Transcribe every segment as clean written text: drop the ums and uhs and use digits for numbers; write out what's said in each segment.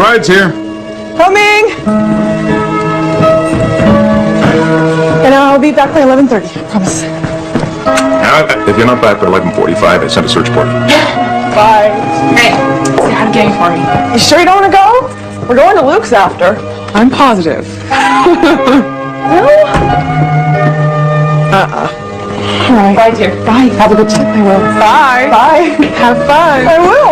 ride's here. Coming! And I'll be back by 11:30, I promise. If you're not back by 11:45, I sent a search party. Bye. Hey, say hi to Gang for me. You sure you don't want to go? We're going to Luke's after. I'm positive. No? All right. Bye, dear. Bye. Have a good time. I will. Bye. Bye. Have fun. I will.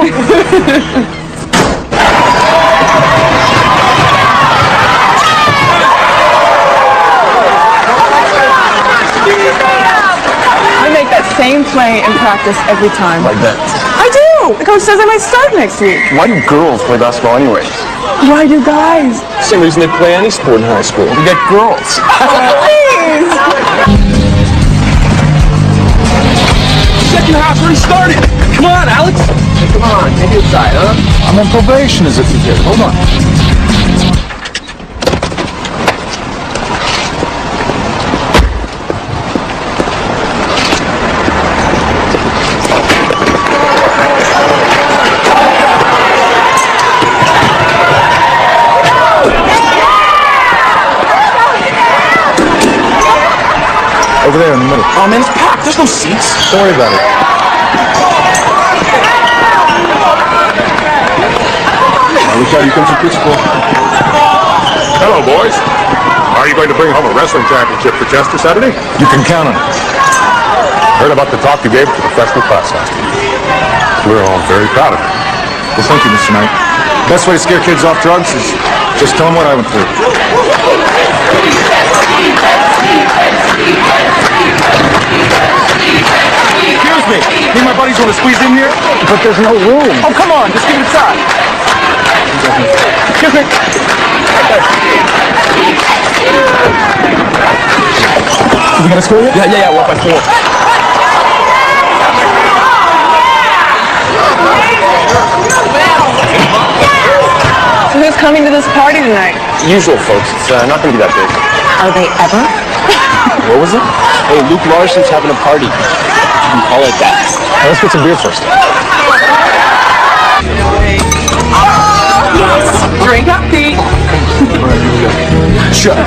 I make that same play in practice every time. Like that. I do! The coach says I might start next week. Why do girls play basketball anyways? Why do guys? Same reason they play any sport in high school. You get girls. Please! Second half already started. Come on, Alex. Come on, take it aside, huh? I'm on probation as if you did. Hold on. Over there in the middle. Oh man, it's packed. There's no seats. Don't worry about it. Look how you come to school. Hello, boys. Are you going to bring home a wrestling championship for Chester Saturday? You can count on it. Heard about the talk you gave to the freshman class last week. We're all very proud of it. Well, thank you, Mr. Knight. Best way to scare kids off drugs is just tell them what I went through. Excuse me. Me and my buddies want to squeeze in here? But there's no room. Oh, come on. Just give it a try. Excuse me. You gonna score yet? Yeah. We're up by 4. So who's coming to this party tonight? Usual, folks. It's not gonna be that big. Are they ever? What was it? Hey, Luke Larson's having a party. You can call it that. Now, let's get some beer first. Drink up, Pete. Chuck.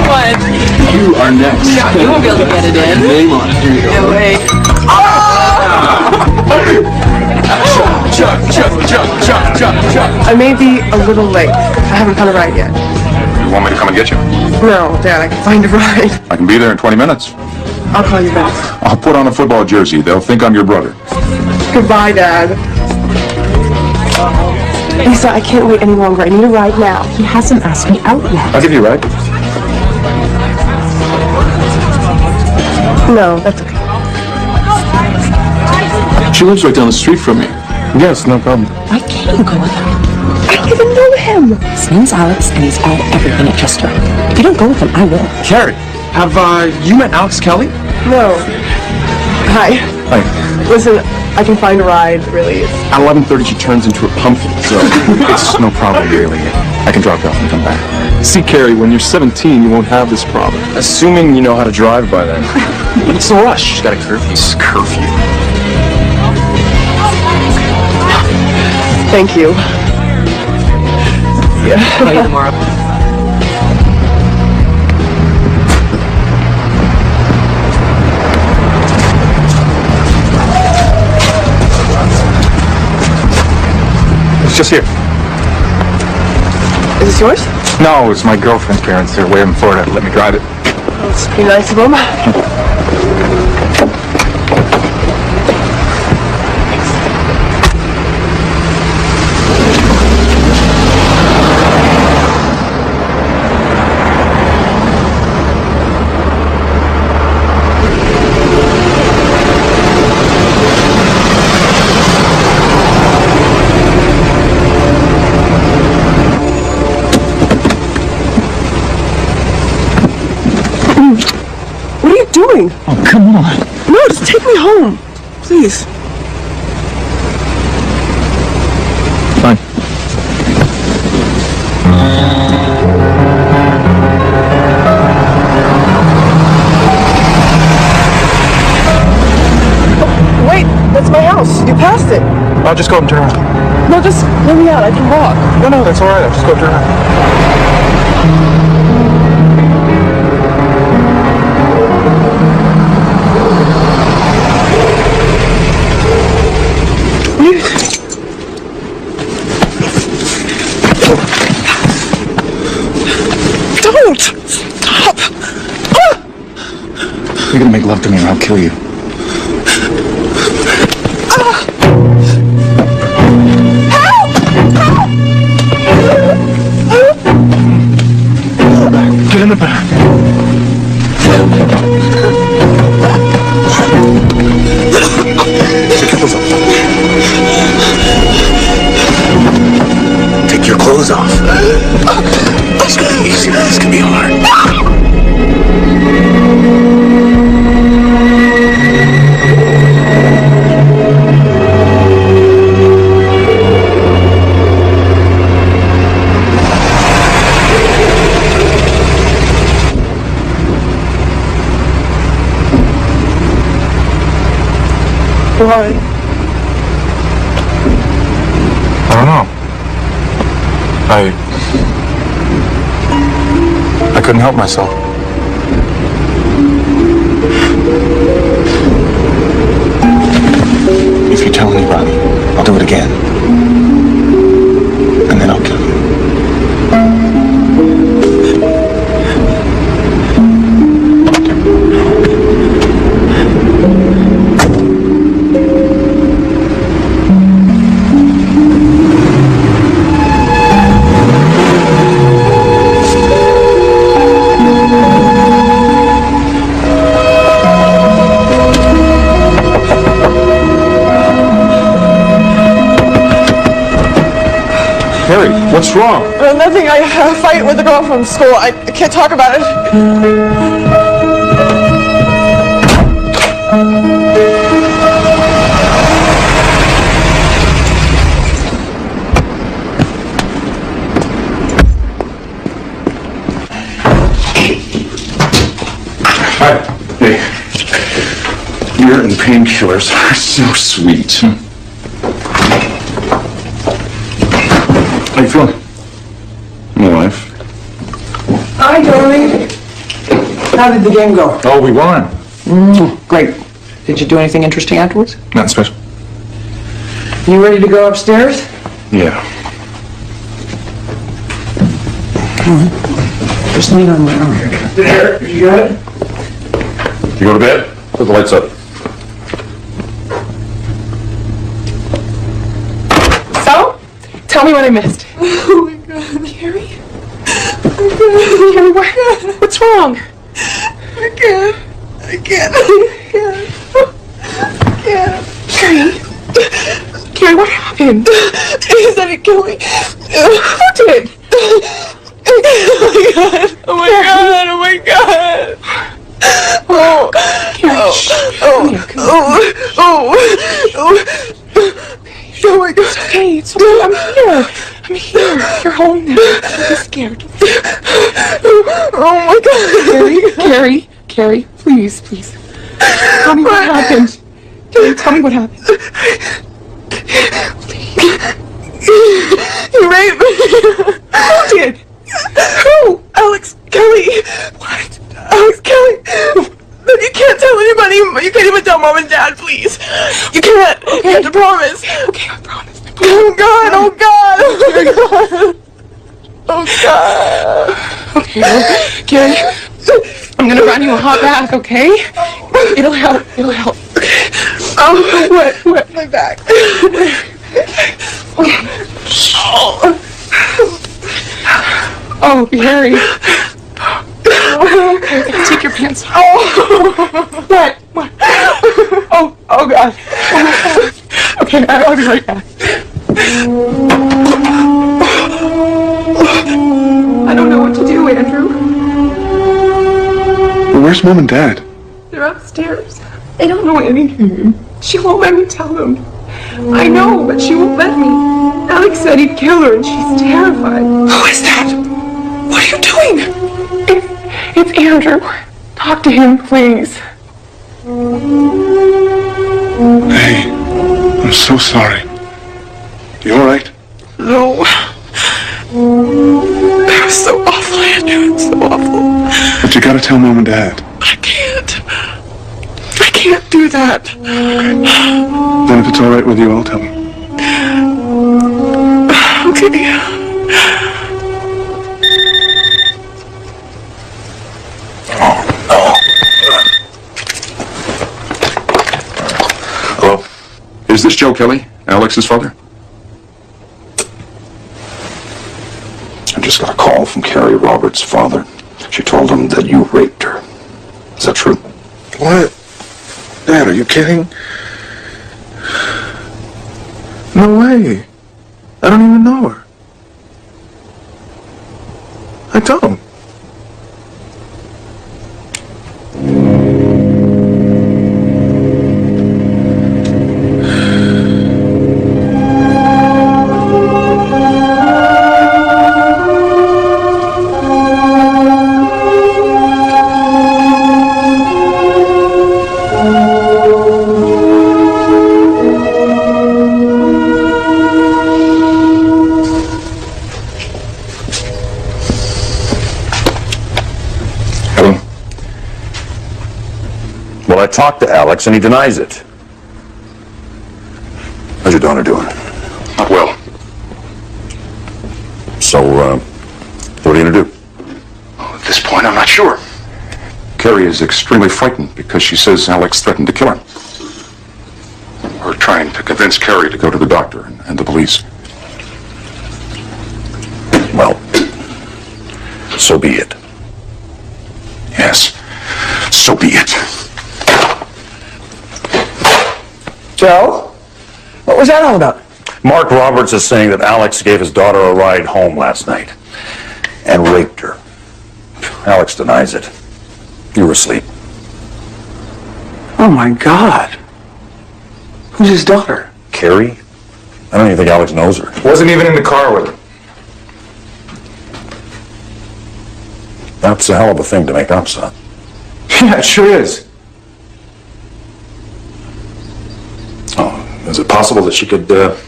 What? You are next. You won't be able to get it in. Name on it. Here you go. No way. Chuck. I may be a little late. I haven't found a ride yet. You want me to come and get you? No, Dad, I can find a ride. I can be there in 20 minutes. I'll call you back. I'll put on a football jersey. They'll think I'm your brother. Goodbye, Dad. Lisa, I can't wait any longer. I need a ride now. He hasn't asked me out yet. I'll give you a ride. No, that's okay. She lives right down the street from me. Yes, no problem. Why can't you go with him? I don't even know him. His name's Alex, and he's all everything at Chester. If you don't go with him, I will. Carrie, have you met Alex Kelly? No. Hi. Hi. Listen, I can find a ride, really. At 11:30, she turns into a pumpkin, so it's no problem, really. I can drop you off and come back. See, Carrie, when you're 17, you won't have this problem. Assuming you know how to drive by then. What's the rush? She's got a curfew. Curfew. Thank you. Yeah. Call you tomorrow. It's just here. Is this yours? No, it's my girlfriend's parents. They're way in Florida. Let me drive it. It's pretty nice of them. What are you doing? Oh, come on. No, just take me home. Please. Fine. Wait, that's my house. You passed it. I'll just go up and turn around. No, just let me out. I can walk. No, that's all right. I'll just go up and turn around. Don't! Stop! You're gonna make love to me or I'll kill you. Get in the back. Take your clothes off. This could be easy, but this could be hard. Why? I don't know. I couldn't help myself. If you tell anybody, I'll do it again. And then I'll kill you. Harry, what's wrong? Nothing. I had a fight with a girl from school. I can't talk about it. Hi. Hey. Beer and painkillers are so sweet. How you feeling? My wife. Hi, darling. How did the game go? Oh, we won. Great. Did you do anything interesting afterwards? Not special. You ready to go upstairs? Yeah. Just lean on my arm. There, you got it? You go to bed? Put the lights up. So? Tell me what I missed. Oh my God, Carrie. Carrie, what's wrong? I can't. Carrie, what happened? He said he'd kill me. Who did? Oh my God. Oh my God. Oh. Carrie, Oh my God. it's okay. I'm here. You're home now. Don't be scared. Oh my God. Carrie, please. Tell me what happened. Tell me what happened. He raped me. Who did? Who? Alex Kelly. What? Alex Kelly. But you can't tell anybody. You can't even tell Mom and Dad, please. You can't. Okay. You have to promise. Okay, I promise. Oh God. Oh God. Oh God. Oh God. Okay, Carrie, I'm gonna run you a hot bath, okay? It'll help. Oh, what? My back. Oh, Carrie. Okay, take your pants off. What? Oh God. Okay, I'll be right back. I don't know what to do, Andrew. Where's Mom and Dad? They're upstairs. They don't know anything. She won't let me tell them. I know, but she won't let me. Alex said he'd kill her, and she's terrified. Who is that? What are you doing? It's Andrew. Talk to him, please. Hey, I'm so sorry. You all right? No. That was so awful, Andrew. It's so awful. But you gotta tell Mom and Dad. I can't. I can't do that. Then if it's all right with you, I'll tell them. Okay. Hello? Is this Joe Kelly, Alex's father? I just got a call from Carrie Roberts' father. She told him that you raped her. Is that true? What? Dad, are you kidding? No way. I don't even know her. I don't. Well, I talked to Alex, and he denies it. How's your daughter doing? Not well. So, what are you gonna do? At this point, I'm not sure. Carrie is extremely frightened because she says Alex threatened to kill her. We're trying to convince Carrie to go to the doctor and the police. Well, so be it. Yes, so be it. Joe? What was that all about? Mark Roberts is saying that Alex gave his daughter a ride home last night and raped her. Alex denies it. You were asleep. Oh my God. Who's his daughter? Carrie? I don't even think Alex knows her. Wasn't even in the car with her. That's a hell of a thing to make up, son. Yeah, it sure is. Oh, is it possible that she could have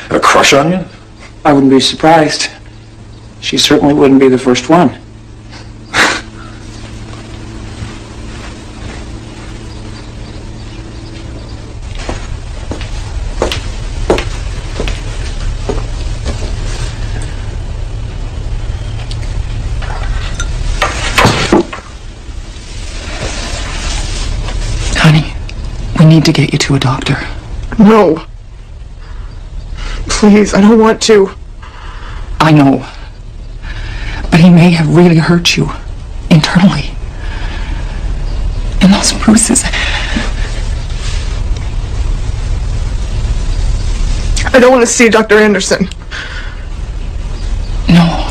a crush on you? I wouldn't be surprised. She certainly wouldn't be the first one. Honey, we need to get you to a doctor. No. Please, I don't want to. I know. But he may have really hurt you. Internally. And those bruises. I don't want to see Dr. Anderson. No.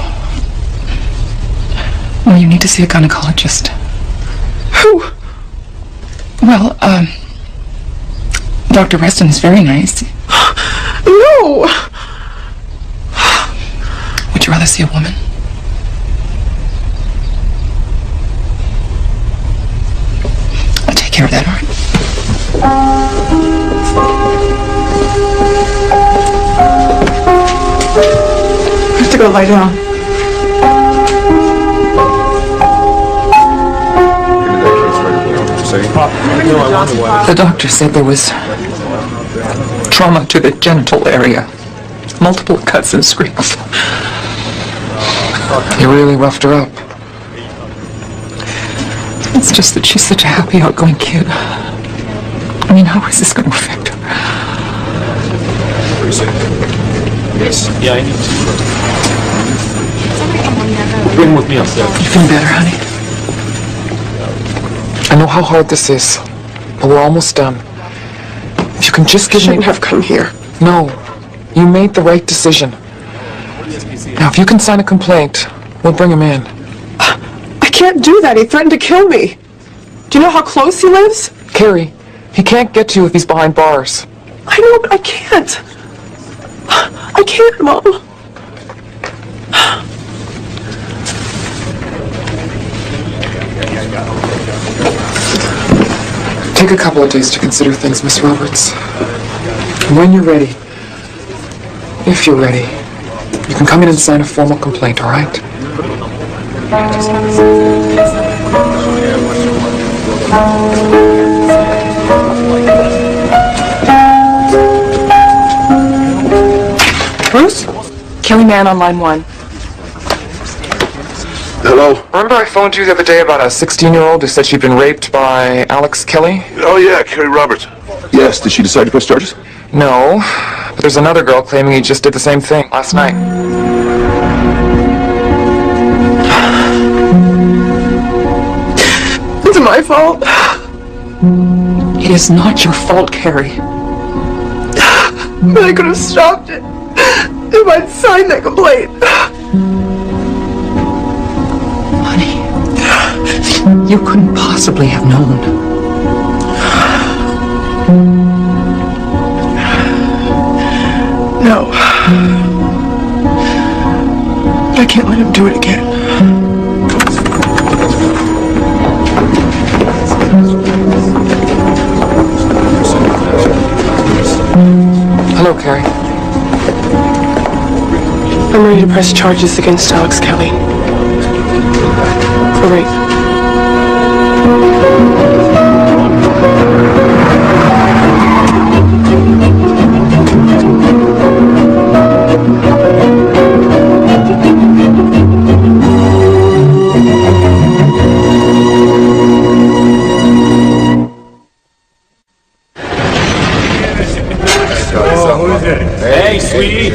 No, you need to see a gynecologist. Who? Well, Dr. Reston is very nice. No! Would you rather see a woman? I'll take care of that, all right? I have to go lie down. The doctor said there was trauma to the genital area. Multiple cuts and scrapes. You really roughed her up. It's just that she's such a happy, outgoing kid. I mean, how is this going to affect her? Yes. Yeah, I need to. Bring with me upstairs. You feeling better, honey? I know how hard this is, but we're almost done. If you can just give me... Shouldn't have come here. No, you made the right decision. Now, if you can sign a complaint, we'll bring him in. I can't do that. He threatened to kill me. Do you know how close he lives? Carrie, he can't get to you if he's behind bars. I know, but I can't. I can't, Mom. Take a couple of days to consider things, Miss Roberts. When you're ready, If you're ready, you can come in and sign a formal complaint, all right? Bruce? Kelly Mann on line 1. Hello? Remember I phoned you the other day about a 16-year-old who said she'd been raped by Alex Kelly? Oh, yeah, Carrie Roberts. Yes, did she decide to press charges? No, but there's another girl claiming he just did the same thing last night. It's my fault. It is not your fault, Carrie. But I could have stopped it if I'd signed that complaint. Honey, you couldn't possibly have known. No. I can't let him do it again. Hello, Carrie. I'm ready to press charges against Alex Kelly. For rape. Hey, sweetie.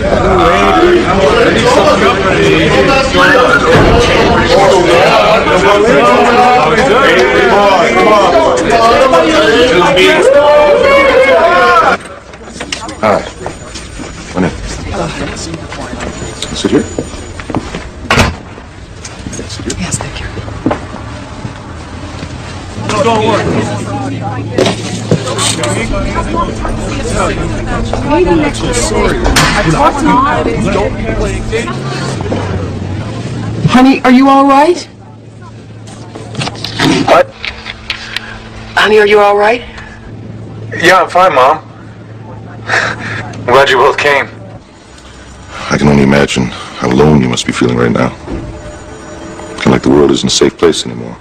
All right. Come in. Sit here. Sit here. Yes, thank you. Honey, are you all right? What? Honey, are you all right? Yeah, I'm fine, Mom. I'm glad you both came. I can only imagine how alone you must be feeling right now. Kind of like the world isn't a safe place anymore.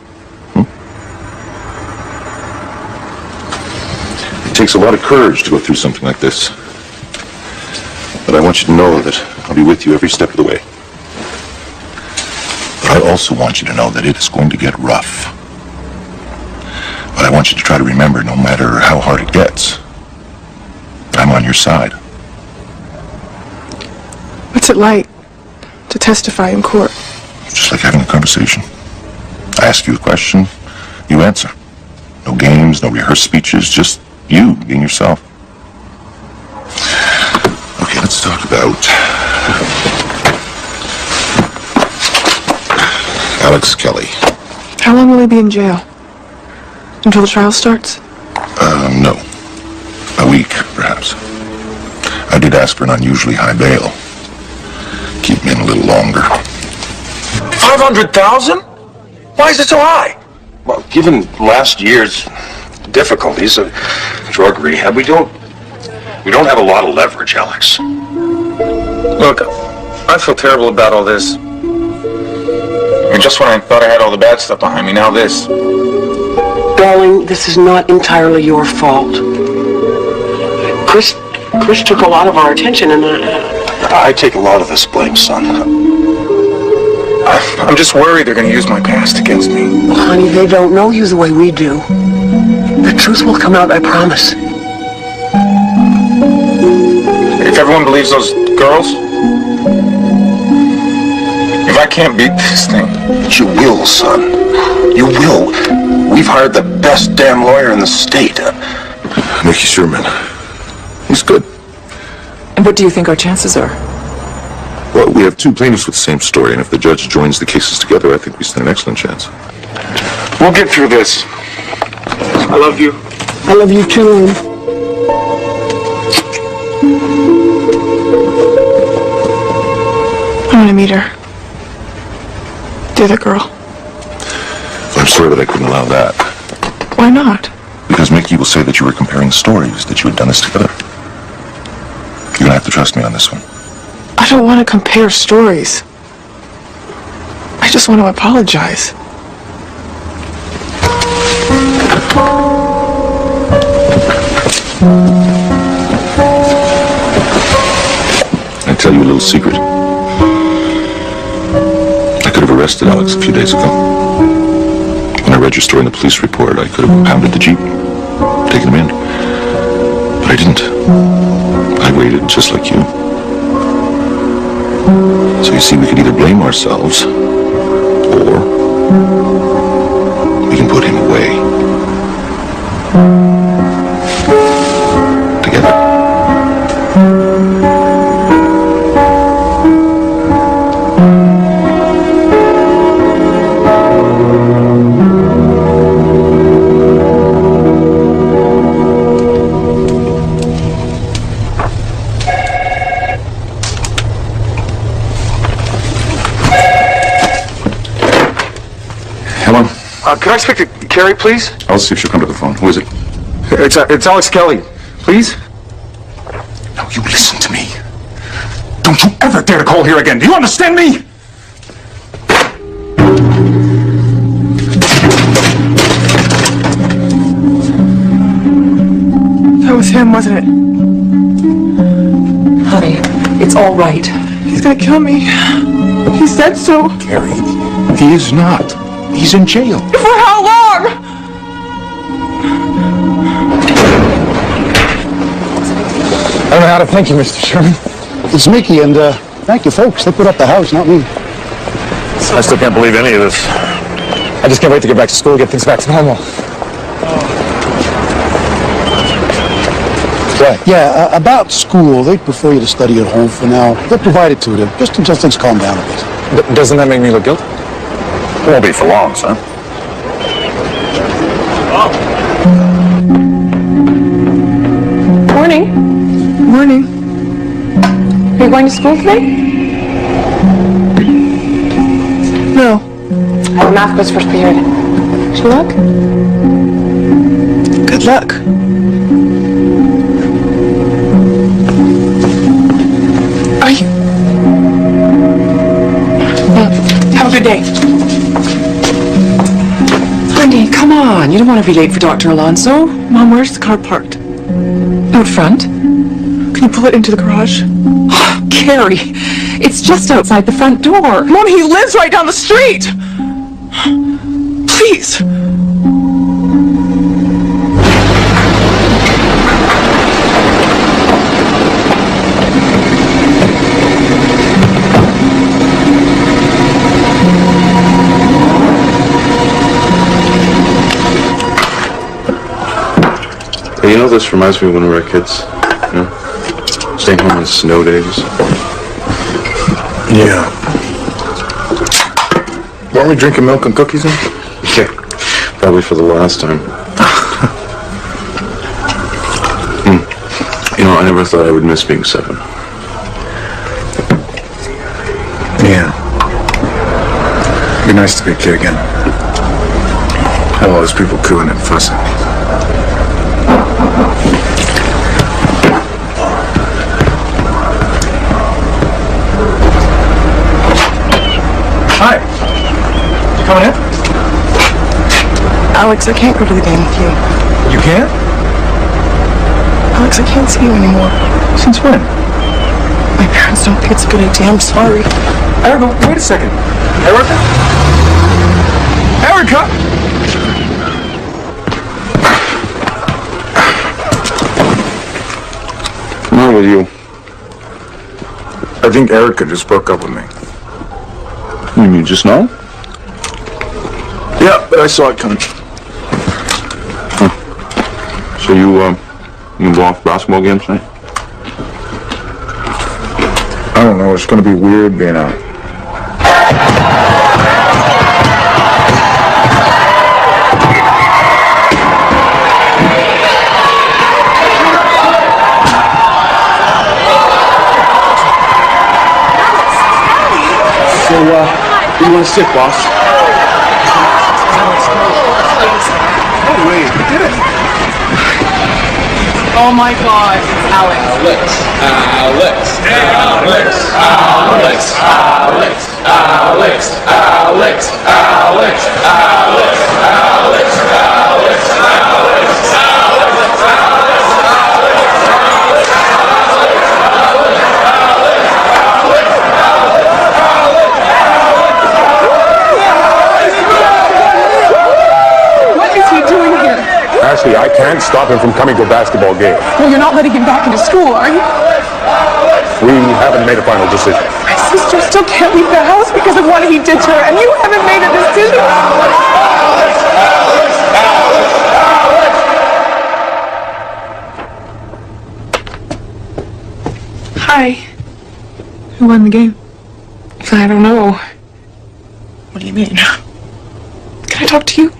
It takes a lot of courage to go through something like this. But I want you to know that I'll be with you every step of the way. But I also want you to know that it is going to get rough. But I want you to try to remember, no matter how hard it gets, I'm on your side. What's it like to testify in court? Just like having a conversation. I ask you a question, you answer. No games, no rehearsed speeches, just you being yourself. Okay, let's talk about Alex Kelly. How long will he be in jail? Until the trial starts? No. A week, perhaps. I did ask for an unusually high bail. Keep him in a little longer. 500,000? Why is it so high? Well, given last year's difficulties of drug rehab, we don't have a lot of leverage, Alex. Look, I feel terrible about all this. I mean, just when I thought I had all the bad stuff behind me, now this. Darling, this is not entirely your fault. Chris took a lot of our attention, and I take a lot of this blame, son. I'm just worried they're going to use my past against me. well, honey, they don't know you the way we do. The truth will come out, I promise. If everyone believes those girls, if I can't beat this thing. But you will, son. You will. We've hired the best damn lawyer in the state. Mickey Sherman. He's good. And what do you think our chances are? Well, we have two plaintiffs with the same story, and if the judge joins the cases together, I think we stand an excellent chance. We'll get through this. I love you. I love you too. I want to meet her. The other girl. I'm sorry that I couldn't allow that. Why not? Because Mickey will say that you were comparing stories, that you had done this together. You're gonna have to trust me on this one. I don't want to compare stories. I just want to apologize. I tell you a little secret. I could have arrested Alex a few days ago. When I read your story in the police report, I could have pounded the Jeep, taken him in. But I didn't. I waited just like you. So you see, we could either blame ourselves, or we can put him away. Together. Hello? Could I speak to Carrie, please? I'll see if she'll come to the phone. Who is it? It's Alex Kelly. Please? Now, you listen to me. Don't you ever dare to call here again. Do you understand me? That was him, wasn't it? Honey, it's all right. He's gonna kill me. He said so. Carrie, he is not. He's in jail. For how long? I don't know how to thank you, Mr. Sherman. It's Mickey, and thank you, folks. They put up the house, not me. I still can't believe any of this. I just can't wait to get back to school and get things back to normal. What? Yeah, about school, they'd prefer you to study at home for now. They'll provide it to you, just until things calm down a bit. Doesn't that make me look guilty? It won't be for long, son. Morning. Morning. Are you going to school today? No. I have a math quiz first period. Wish you luck. Good luck. Are you... Have a good day. Honey, come on. You don't want to be late for Dr. Alonso. Mom, where's the car parked? Out front. Can you pull it into the garage? Carrie, it's just outside the front door. Mom, he lives right down the street! Please! Hey, you know, this reminds me of when we were kids. You know? Staying home on snow days. Yeah. Weren't we drinking milk and cookies then? Yeah, probably for the last time. You know, I never thought I would miss being 7. Yeah. It'd be nice to be a kid again. Have all those people cooing and fussing. Hi. You coming in? Alex, I can't go to the game with you. You can't? Alex, I can't see you anymore. Since when? My parents don't think it's a good idea. I'm sorry. Erica, wait a second. Erica? Erica! What's the matter with you? I think Erica just broke up with me. You mean just now? Yeah, but I saw it coming. So you go off basketball games tonight? I don't know, it's gonna be weird being out. So, where do you want to sit, boss? Oh, wait, we did it. Oh my God, Alex. What is he doing here? Ashley, I can't stop him from coming to a basketball game. Well, you're not letting him back into school, are you? We haven't made a final decision. My sister still can't leave the house because of what he did to her, and you haven't made a decision. Hi. Who won the game? I don't know. What do you mean? Can I talk to you?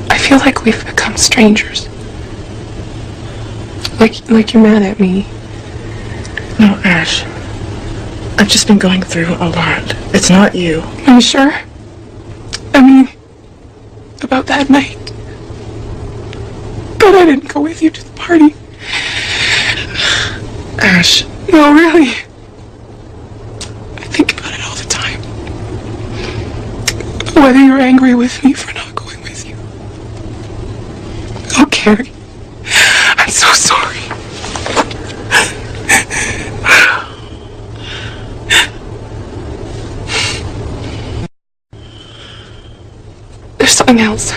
I feel like we've become strangers. Like you're mad at me. No, Ash. I've just been going through a lot. It's not you. Are you sure? I mean, about that night. But I didn't go with you to the party. Ash. No, really. I think about it all the time. Whether you're angry with me for not going with you. Oh, Carrie. I'm so sorry. There's something else.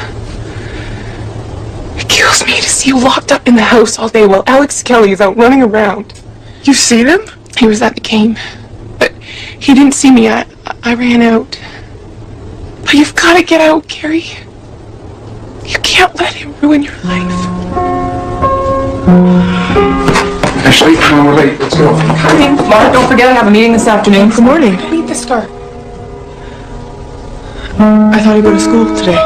It kills me to see you locked up in the house all day while Alex Kelly is out running around. You've seen him? He was at the game, but he didn't see me. I ran out. But you've got to get out, Carrie. You can't let him ruin your life. Ashley, come on, we're late. Let's go. Mark, don't forget I have a meeting this afternoon. Good morning. Read the start. I thought he'd go to school today.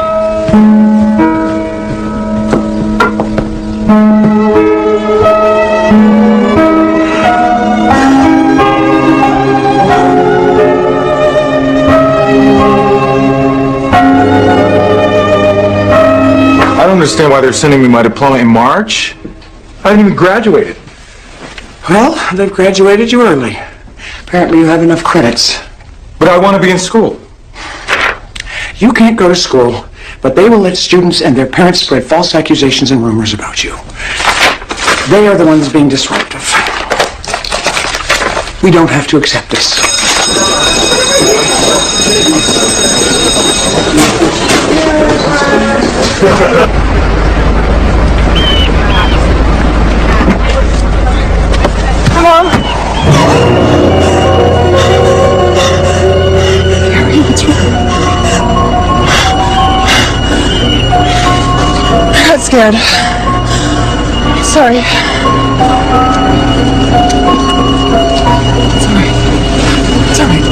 I don't understand why they're sending me my diploma in March. I haven't even graduated. Well, they've graduated you early. Apparently you have enough credits. But I want to be in school. You can't go to school, but they will let students and their parents spread false accusations and rumors about you. They are the ones being disruptive. We don't have to accept this. Come on. Carrie, what's wrong? I got scared. Sorry. It's all right. It's all right.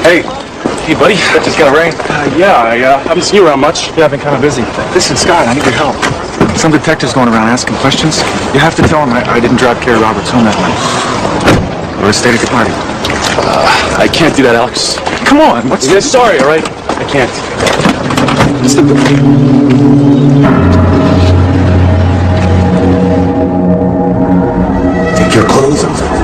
Hey, buddy. Just got a rain. Yeah, I haven't seen you around much. Yeah, I've been kind of busy. Listen, Scott, I need your help. Some detectives going around asking questions. You have to tell them I didn't drive Carrie Roberts home that night. Or stayed at your party. I can't do that, Alex. Come on, what's this? Sorry, all right? I can't. Take your clothes off.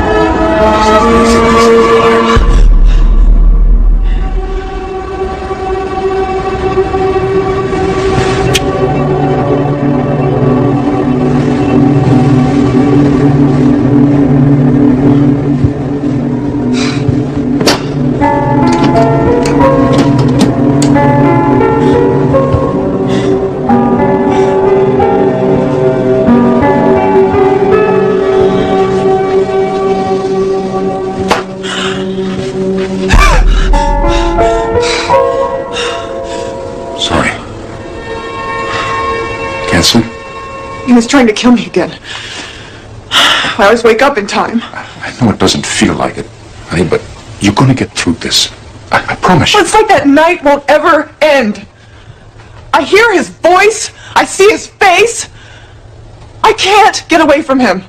He was trying to kill me again. I always wake up in time. I know it doesn't feel like it, honey, but you're gonna get through this. I promise you. It's like that night won't ever end. I hear his voice. I see his face. I I can't get away from him.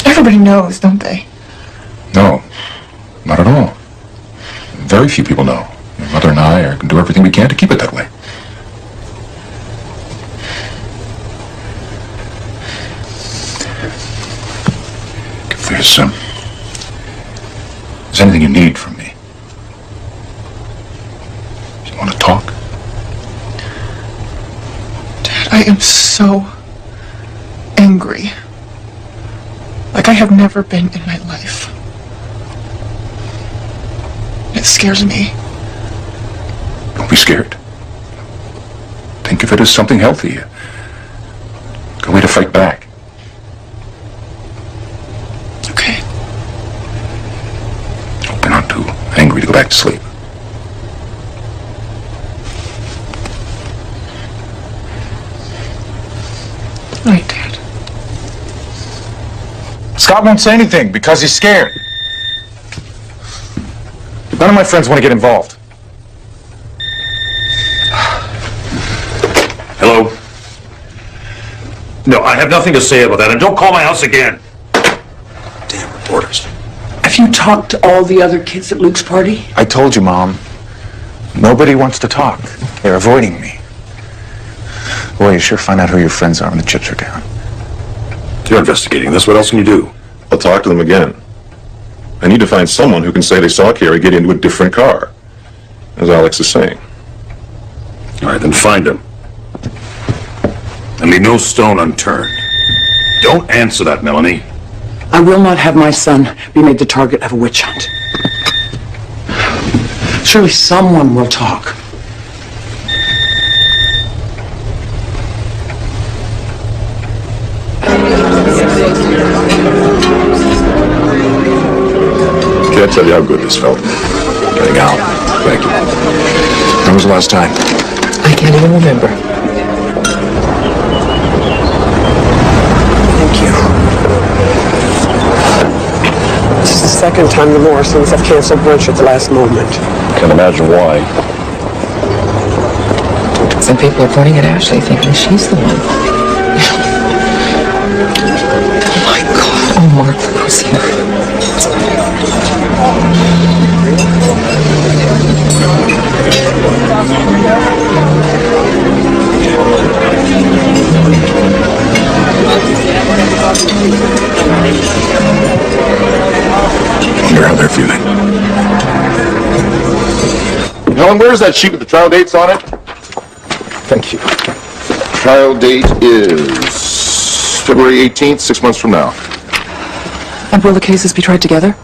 Everybody knows, don't they? No, not at all. Very few people know. Your mother and I are going to do everything we can to keep it that way. If there's anything you need from me, if you want to talk. Dad, I am so angry. Like I have never been in my life. It scares me. Don't be scared. Think of it as something healthy. A way to fight back. Okay. Hope you're not too angry to go back to sleep. All right, Dad. Scott won't say anything because he's scared. None of my friends want to get involved. Hello? No, I have nothing to say about that, and don't call my house again. Damn reporters. Have you talked to all the other kids at Luke's party? I told you, Mom. Nobody wants to talk. They're avoiding me. Boy, you sure find out who your friends are when the chips are down. You're investigating this. What else can you do? I'll talk to them again. I need to find someone who can say they saw Carrie get into a different car, as Alex is saying. All right, then find him. And leave no stone unturned. Don't answer that, Melanie. I will not have my son be made the target of a witch hunt. Surely someone will talk. Can't tell you how good this felt. Getting out. Thank you. When was the last time? I can't even remember. Thank you. This is the second time the Morrisons have canceled brunch at the last moment. Can't imagine why. Some people are pointing at Ashley thinking she's the one. Oh my God. Oh, Mark was here. Wonder how they're feeling. Helen, where's that sheet with the trial dates on it? Thank you. Trial date is February 18th, 6 months from now. And will the cases be tried together?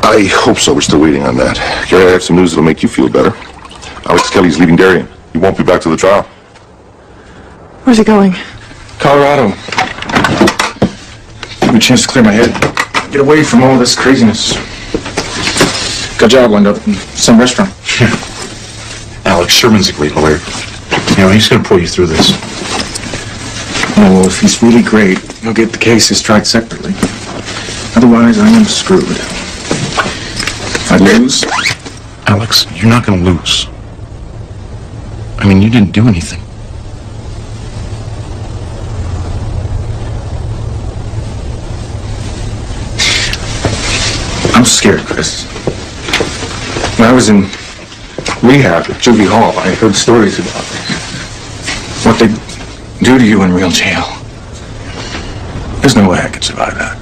I hope so. We're still waiting on that. Gary, I have some news that'll make you feel better. Alex Kelly's leaving Darien. He won't be back to the trial. Where's he going? Colorado. Give me a chance to clear my head. Get away from all this craziness. Got a job lined up in some restaurant. Alex Sherman's a great lawyer. You know, he's going to pull you through this. Oh, well, if he's really great, he'll get the cases tried separately. Otherwise, I am screwed. If I lose... Alex, you're not going to lose. I mean, you didn't do anything. I'm scared, Chris. When I was in rehab at Juvie Hall, I heard stories about what they do to you in real jail. There's no way I could survive that.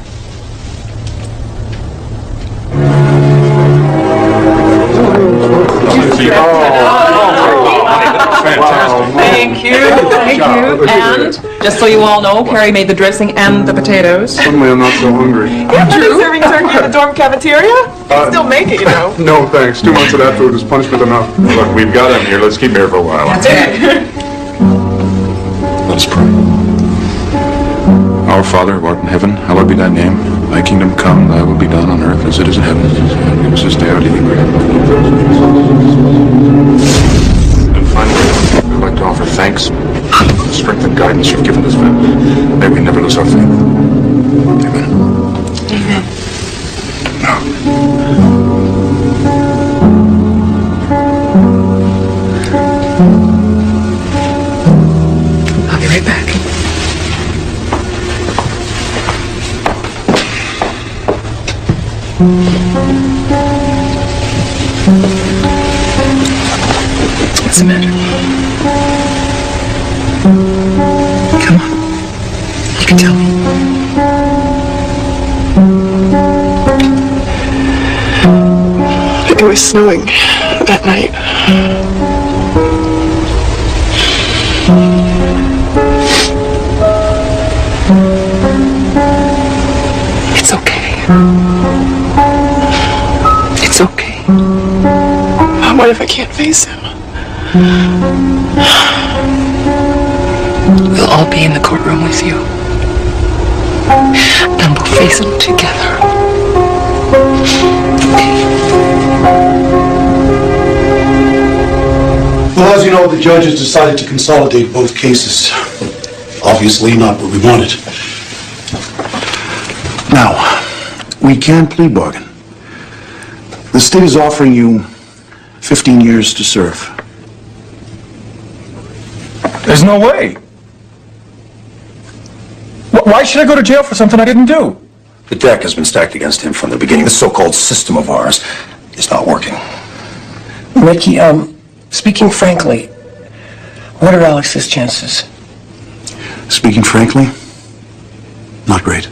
Thank you. Thank you. And just so you all know, Carrie made the dressing and the potatoes. Suddenly I'm not so hungry. Are they serving turkey in the dorm cafeteria? Still make it, you know. No, thanks. 2 months of that food is punishment enough. Look, we've got him here. Let's keep him here for a while. That's it. Let us pray. Our Father, who art in heaven, hallowed be thy name. Thy kingdom come, thy will be done on earth as it is in heaven. Give us this day our daily bread. And finally, I'd like to offer thanks for the strength and guidance you've given this family. May we never lose our faith. Amen. Amen. Now, What's the matter? Come on. You can tell me. It was snowing that night. It's okay. It's okay. What if I can't face him? We'll all be in the courtroom with you. And we'll face them together. Well, as you know, the judge has decided to consolidate both cases. Obviously not what we wanted. Now, we can plea bargain. The state is offering you 15 years to serve. There's no way. Why should I go to jail for something I didn't do? The deck has been stacked against him from the beginning. This so-called system of ours is not working. Ricky, speaking frankly, what are Alex's chances? Speaking frankly, not great.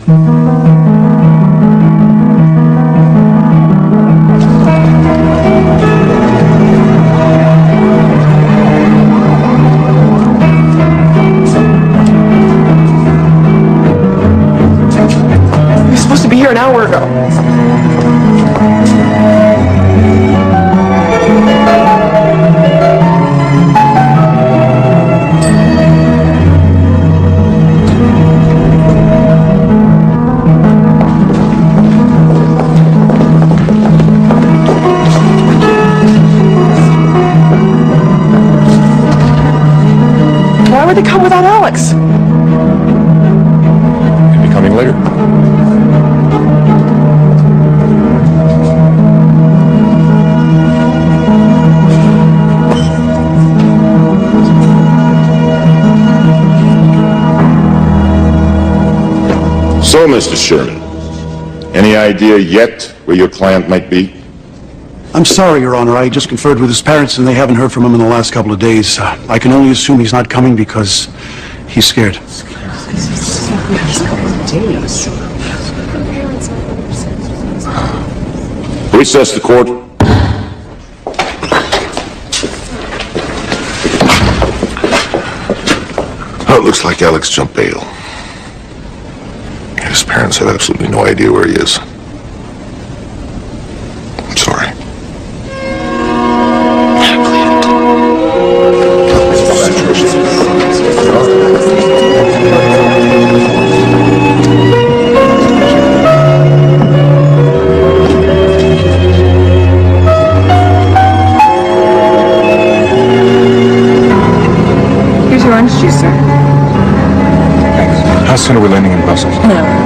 We were supposed to be here an hour ago. Why would they come without Alex? Maybe coming later. So, Mr. Sherman, any idea yet where your client might be? I'm sorry, Your Honor. I just conferred with his parents and they haven't heard from him in the last couple of days. I can only assume he's not coming because he's scared. Recess the court. Oh, it looks like Alex jumped bail. His parents have absolutely no idea where he is. I'm sorry. Here's your orange juice, sir. How soon are we landing in Brussels? An hour.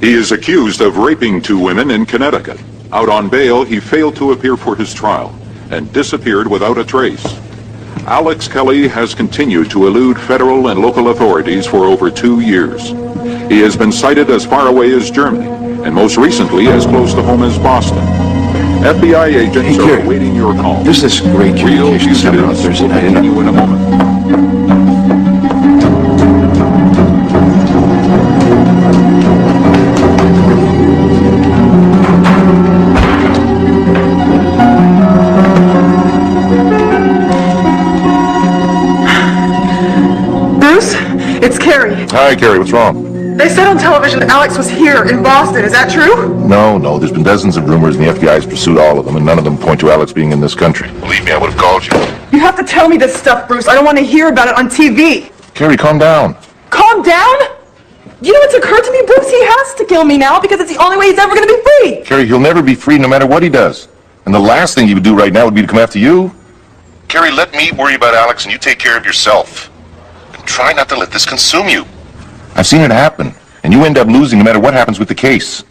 He is accused of raping 2 women in Connecticut. Out on bail, he failed to appear for his trial and disappeared without a trace. Alex Kelly has continued to elude federal and local authorities for over 2 years. He has been cited as far away as Germany, and most recently as close to home as Boston. FBI agents are awaiting your call. There's this great communication center on Thursday night. Continue in a moment. Bruce, it's Carrie. Hi, Carrie, what's wrong? They said on television that Alex was here in Boston. Is that true? No, there's been dozens of rumors and the FBI has pursued all of them, and none of them point to Alex being in this country. Believe me, I would have called you. You have to tell me this stuff, Bruce. I don't want to hear about it on TV. Carrie, calm down. Calm down? You know what's occurred to me, Bruce? He has to kill me now because it's the only way he's ever going to be free. Carrie, he'll never be free no matter what he does. And the last thing he would do right now would be to come after you. Carrie, let me worry about Alex and you take care of yourself. And try not to let this consume you. I've seen it happen, and you end up losing no matter what happens with the case.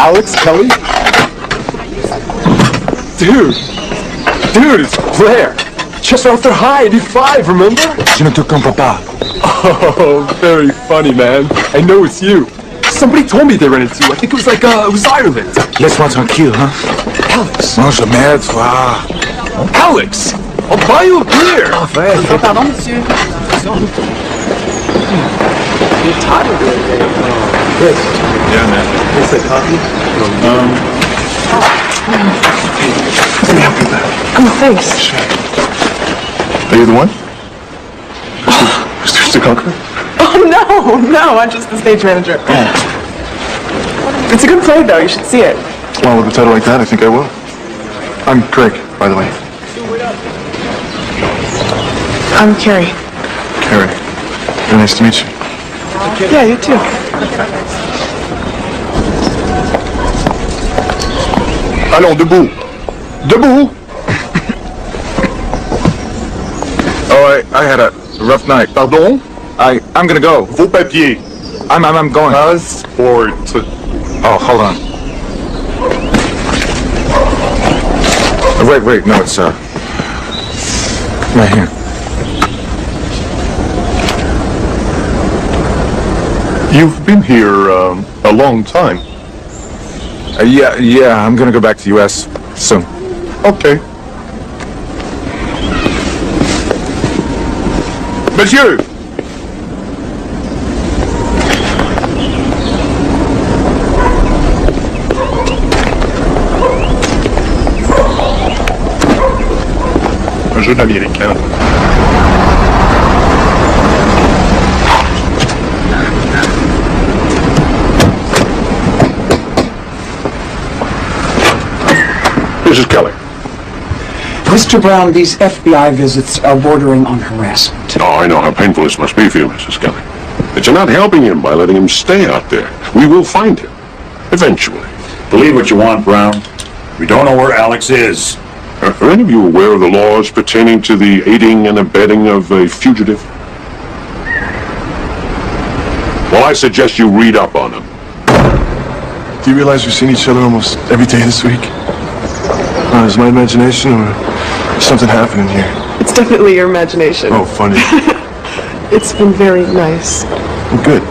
Alex, Kelly? Dude, it's Blair. Just after high, 85, remember? Je ne te comprends pas. Oh, very funny, man. I know it's you. Somebody told me they ran into you. I think it was like, it was Ireland. Laisse-moi tranquille, hein? Alex. Mange de merde, toi. Alex! I'll buy you a beer. Pardon, monsieur. You're tired of it. Chris. Yeah, man. What's that, coffee? Let me help you with that. Oh, thanks. Are you the one? Mr. Conqueror? Oh, no, I'm just the stage manager. It's a good play, though. You should see it. Well, with a title like that, I think I will. I'm Craig, by the way. I'm Carrie. Carrie. Very nice to meet you. Yeah, you too. Allons, debout. Debout. Oh, I had a rough night. Pardon? I'm gonna go. Vos papiers. I'm going. Passport. Oh, hold on. Wait, no, it's, right here. You've been here, a long time. Yeah, I'm gonna go back to the U.S. soon. Okay. Monsieur! Un jeune américain. Mrs. Kelly. Mr. Brown, these FBI visits are bordering on harassment. Oh, I know how painful this must be for you, Mrs. Kelly. But you're not helping him by letting him stay out there. We will find him. Eventually. Believe what you want, Brown. We don't know where Alex is. Are any of you aware of the laws pertaining to the aiding and abetting of a fugitive? Well, I suggest you read up on them. Do you realize we've seen each other almost every day this week? Is my imagination or something happening here? It's definitely your imagination. Oh, funny. It's been very nice. Well, good.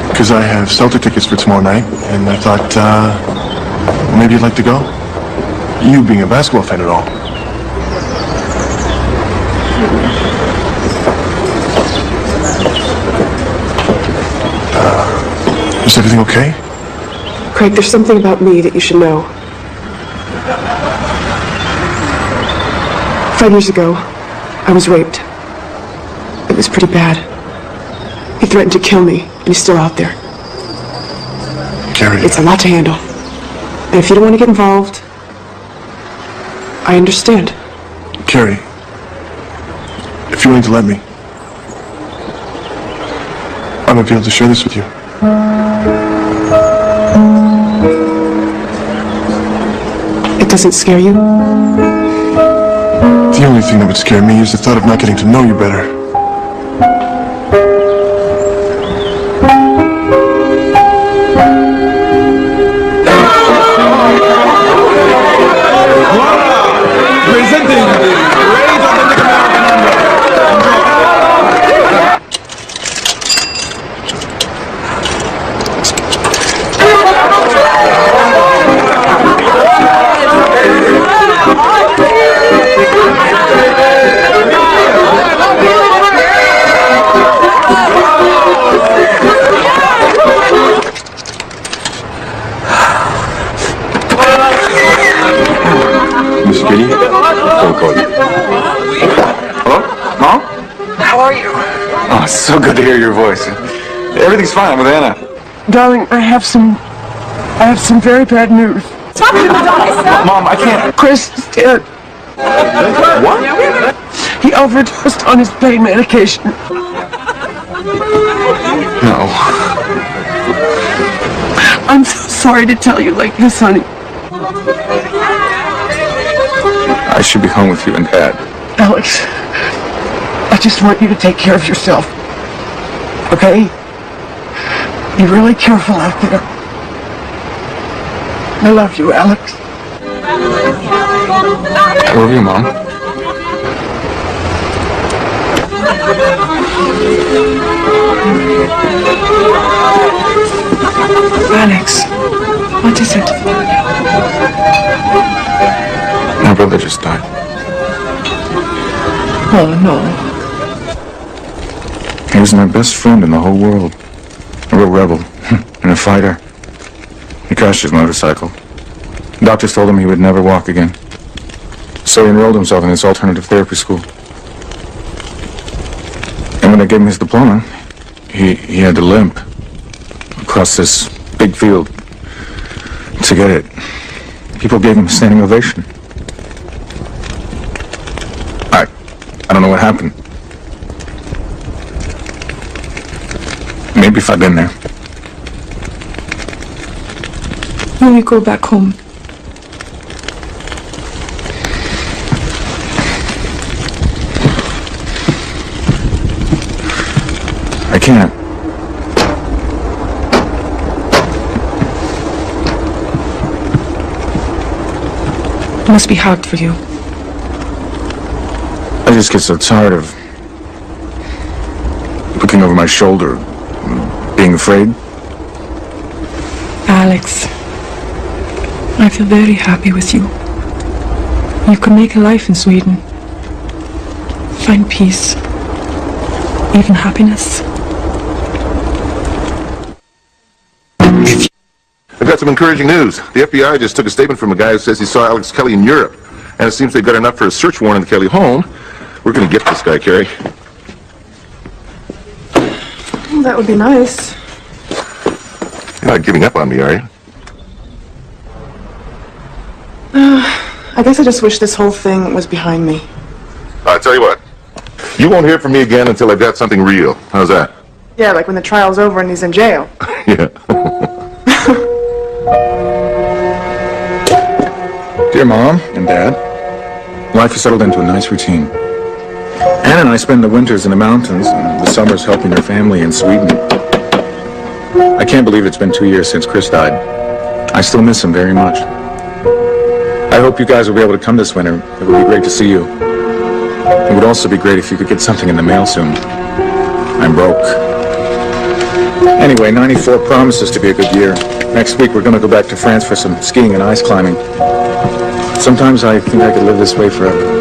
Because I have Celtic tickets for tomorrow night, and I thought, maybe you'd like to go? You being a basketball fan at all. Is everything okay? Craig, there's something about me that you should know. 5 years ago, I was raped. It was pretty bad. He threatened to kill me, and he's still out there. Carrie. It's a lot to handle. And if you don't want to get involved, I understand. Carrie, if you're willing to let me, I might be able to share this with you. It doesn't scare you? The only thing that would scare me is the thought of not getting to know you better. Miss Kitty? Phone call you. Hello? Mom? How are you? Oh, it's so good to hear your voice. Everything's fine. I'm with Anna. Darling, I have some very bad news. Mom, I can't. Chris is dead. What? He overdosed on his pain medication. No. I'm so sorry to tell you like this, honey. I should be home with you and Dad. Alex, I just want you to take care of yourself. Okay? Be really careful out there. I love you, Alex. I love you, Mom. Alex, what is it? My brother just died. Oh, no. He was my best friend in the whole world. A real rebel and a fighter. He crashed his motorcycle. Doctors told him he would never walk again. So he enrolled himself in this alternative therapy school. And when they gave him his diploma, he had to limp across this big field to get it. People gave him a standing ovation. I don't know what happened. Maybe if I'd been there. When we go back home, I can't. it must be hard for you. I just get so tired of looking over my shoulder, being afraid. Alex, I feel very happy with you. You can make a life in Sweden. Find peace, even happiness. I've got some encouraging news. The FBI just took a statement from a guy who says he saw Alex Kelly in Europe. And it seems they've got enough for a search warrant in the Kelly home. We're going to get this guy, Carrie. Well, that would be nice. You're not giving up on me, are you? I guess I just wish this whole thing was behind me. I'll tell you what. You won't hear from me again until I've got something real. How's that? Yeah, like when the trial's over and he's in jail. Yeah. Dear Mom and Dad, life has settled into a nice routine. Anne and I spend the winters in the mountains and the summers helping her family in Sweden. I can't believe it's been 2 years since Chris died. I still miss him very much. I hope you guys will be able to come this winter. It would be great to see you. It would also be great if you could get something in the mail soon. I'm broke. Anyway, 94 promises to be a good year. Next week we're going to go back to France for some skiing and ice climbing. Sometimes I think I could live this way forever.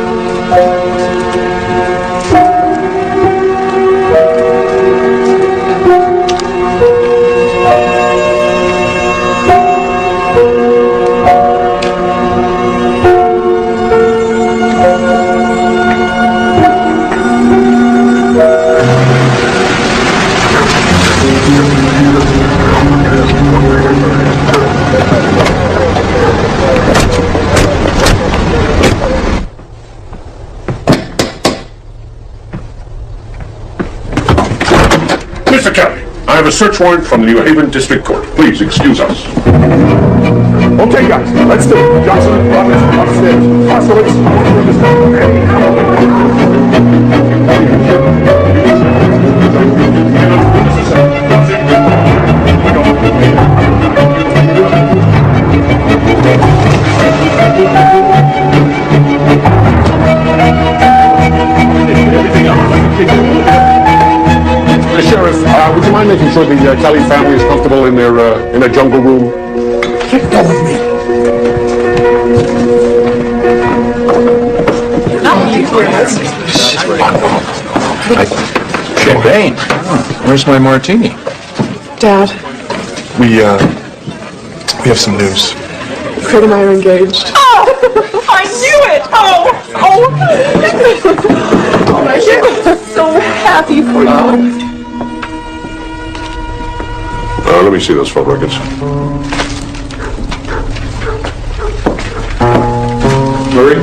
Mr. Kelly, I have a search warrant from the New Haven District Court. Please excuse us. Okay, guys, let's do it. Johnson, Roberts, upstairs. Hostalis, Sheriff, would you mind making sure the Kelly family is comfortable in their jungle room? Let go of me. Champagne. Where's my martini? Dad, We have some news. Craig and I are engaged. Oh, I knew it! Oh my God, I'm so happy for you. Let me see those phone records. Murray,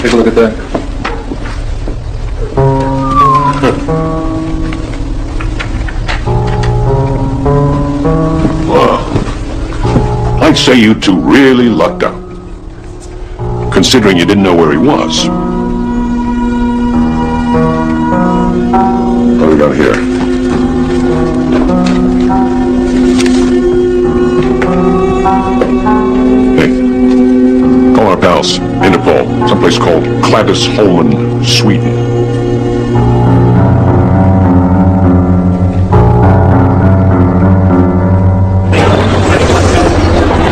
take a look at that. Well, I'd say you two really lucked out, considering you didn't know where he was. What do we got here? In Nepal, someplace called Klädesholmen, Sweden.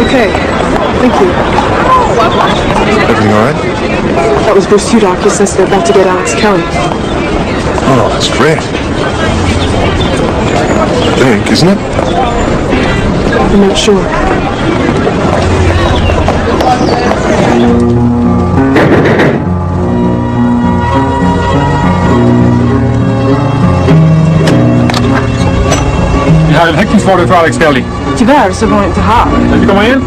Okay, thank you. Everything all right? That was Bruce Tudor. He says they're about to get Alex Kelly. Oh, that's great. Big, isn't it? I'm not sure. Vi har en häktningsorder för Alex Kelly. Tyvärr så var jag inte här. Kan du komma in?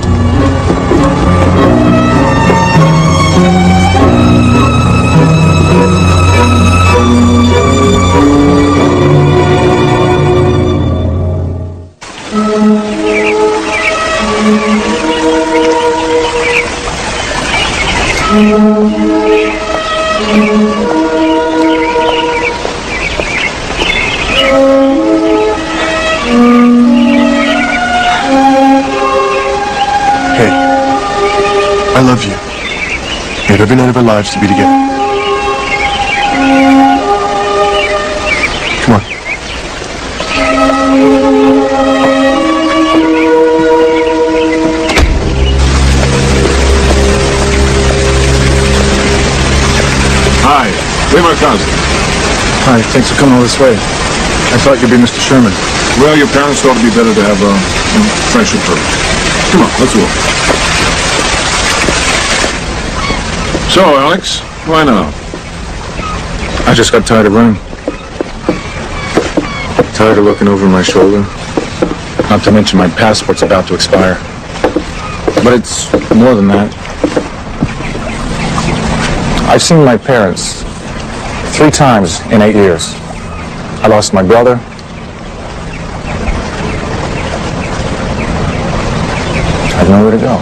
Hey, I love you. We have every night of our lives to be together. Come on. Hi, we're my cousin. Hi, thanks for coming all this way. I thought you'd be Mr. Sherman. Well, your parents thought it'd be better to have friendship first. Come on, let's walk. So, Alex, why now? I just got tired of running. Tired of looking over my shoulder. Not to mention my passport's about to expire. But it's more than that. I've seen my parents 3 times in 8 years. I lost my brother. I have nowhere to go.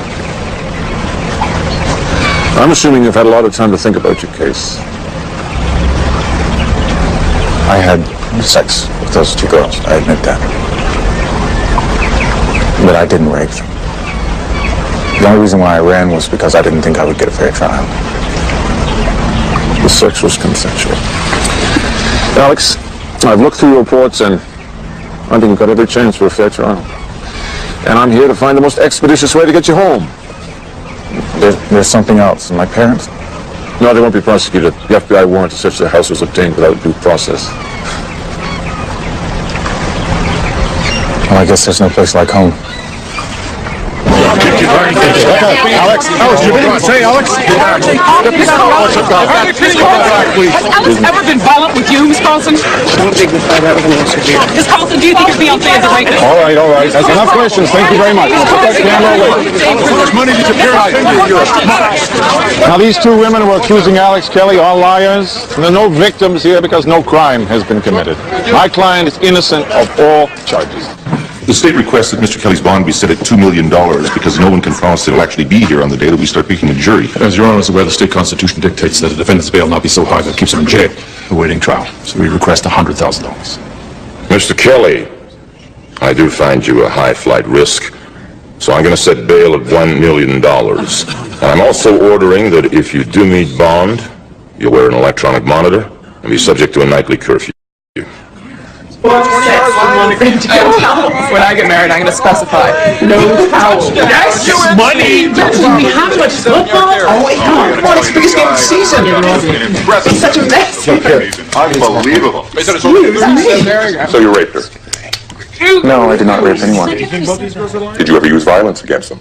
I'm assuming you've had a lot of time to think about your case. I had sex with those 2 girls, I admit that. But I didn't rape them. The only reason why I ran was because I didn't think I would get a fair trial. The sex was consensual. Alex, I've looked through your reports and I think you've got every chance for a fair trial. And I'm here to find the most expeditious way to get you home. There's something else. And my parents? No, they won't be prosecuted. The FBI warrant to search their house was obtained without due process. Well, I guess there's no place like home. Alex, you didn't say Alex? Has Alex ever been violent with you, Miss Carlson? I don't think we'll find out with an answer here. Miss Carlson, do you think his fiancée is a rapist? All right. That's enough questions. Thank you very much. Put that camera away. How much money did your parents send you? Now, these 2 women who are accusing Alex Kelly are liars. And there are no victims here because no crime has been committed. My client is innocent of all charges. The state requests that Mr. Kelly's bond be set at $2 million because no one can promise that he'll actually be here on the day that we start picking a jury. As Your Honor is aware, the state constitution dictates that a defendant's bail not be so high that it keeps him in jail awaiting trial. So we request $100,000. Mr. Kelly, I do find you a high flight risk, so I'm going to set bail at $1 million. And I'm also ordering that if you do meet bond, you'll wear an electronic monitor and be subject to a nightly curfew. When I get married, I'm going to specify no towel. Yes, money! We have much football. Oh, wait, come on, it's the biggest game of the season. It's such a mess. Unbelievable. So you raped her? No, I did not rape anyone. Did you ever use violence against them?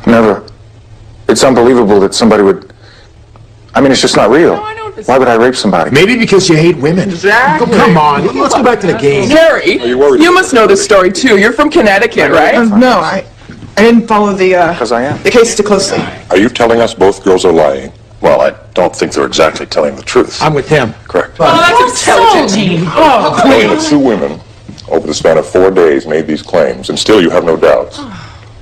Never. It's unbelievable that somebody would... I mean, it's just not real. Why would I rape somebody? Maybe because you hate women. Exactly. Oh, come on, let's go back to the game. Gary, you must know this story too. You're from Connecticut, right? No, I didn't follow Because I am. the case too closely. Are you telling us both girls are lying? Well, I don't think they're exactly telling the truth. I'm with him. Correct. Oh, that's intelligent. Oh, Only the 2 women, over the span of 4 days, made these claims, and still you have no doubts.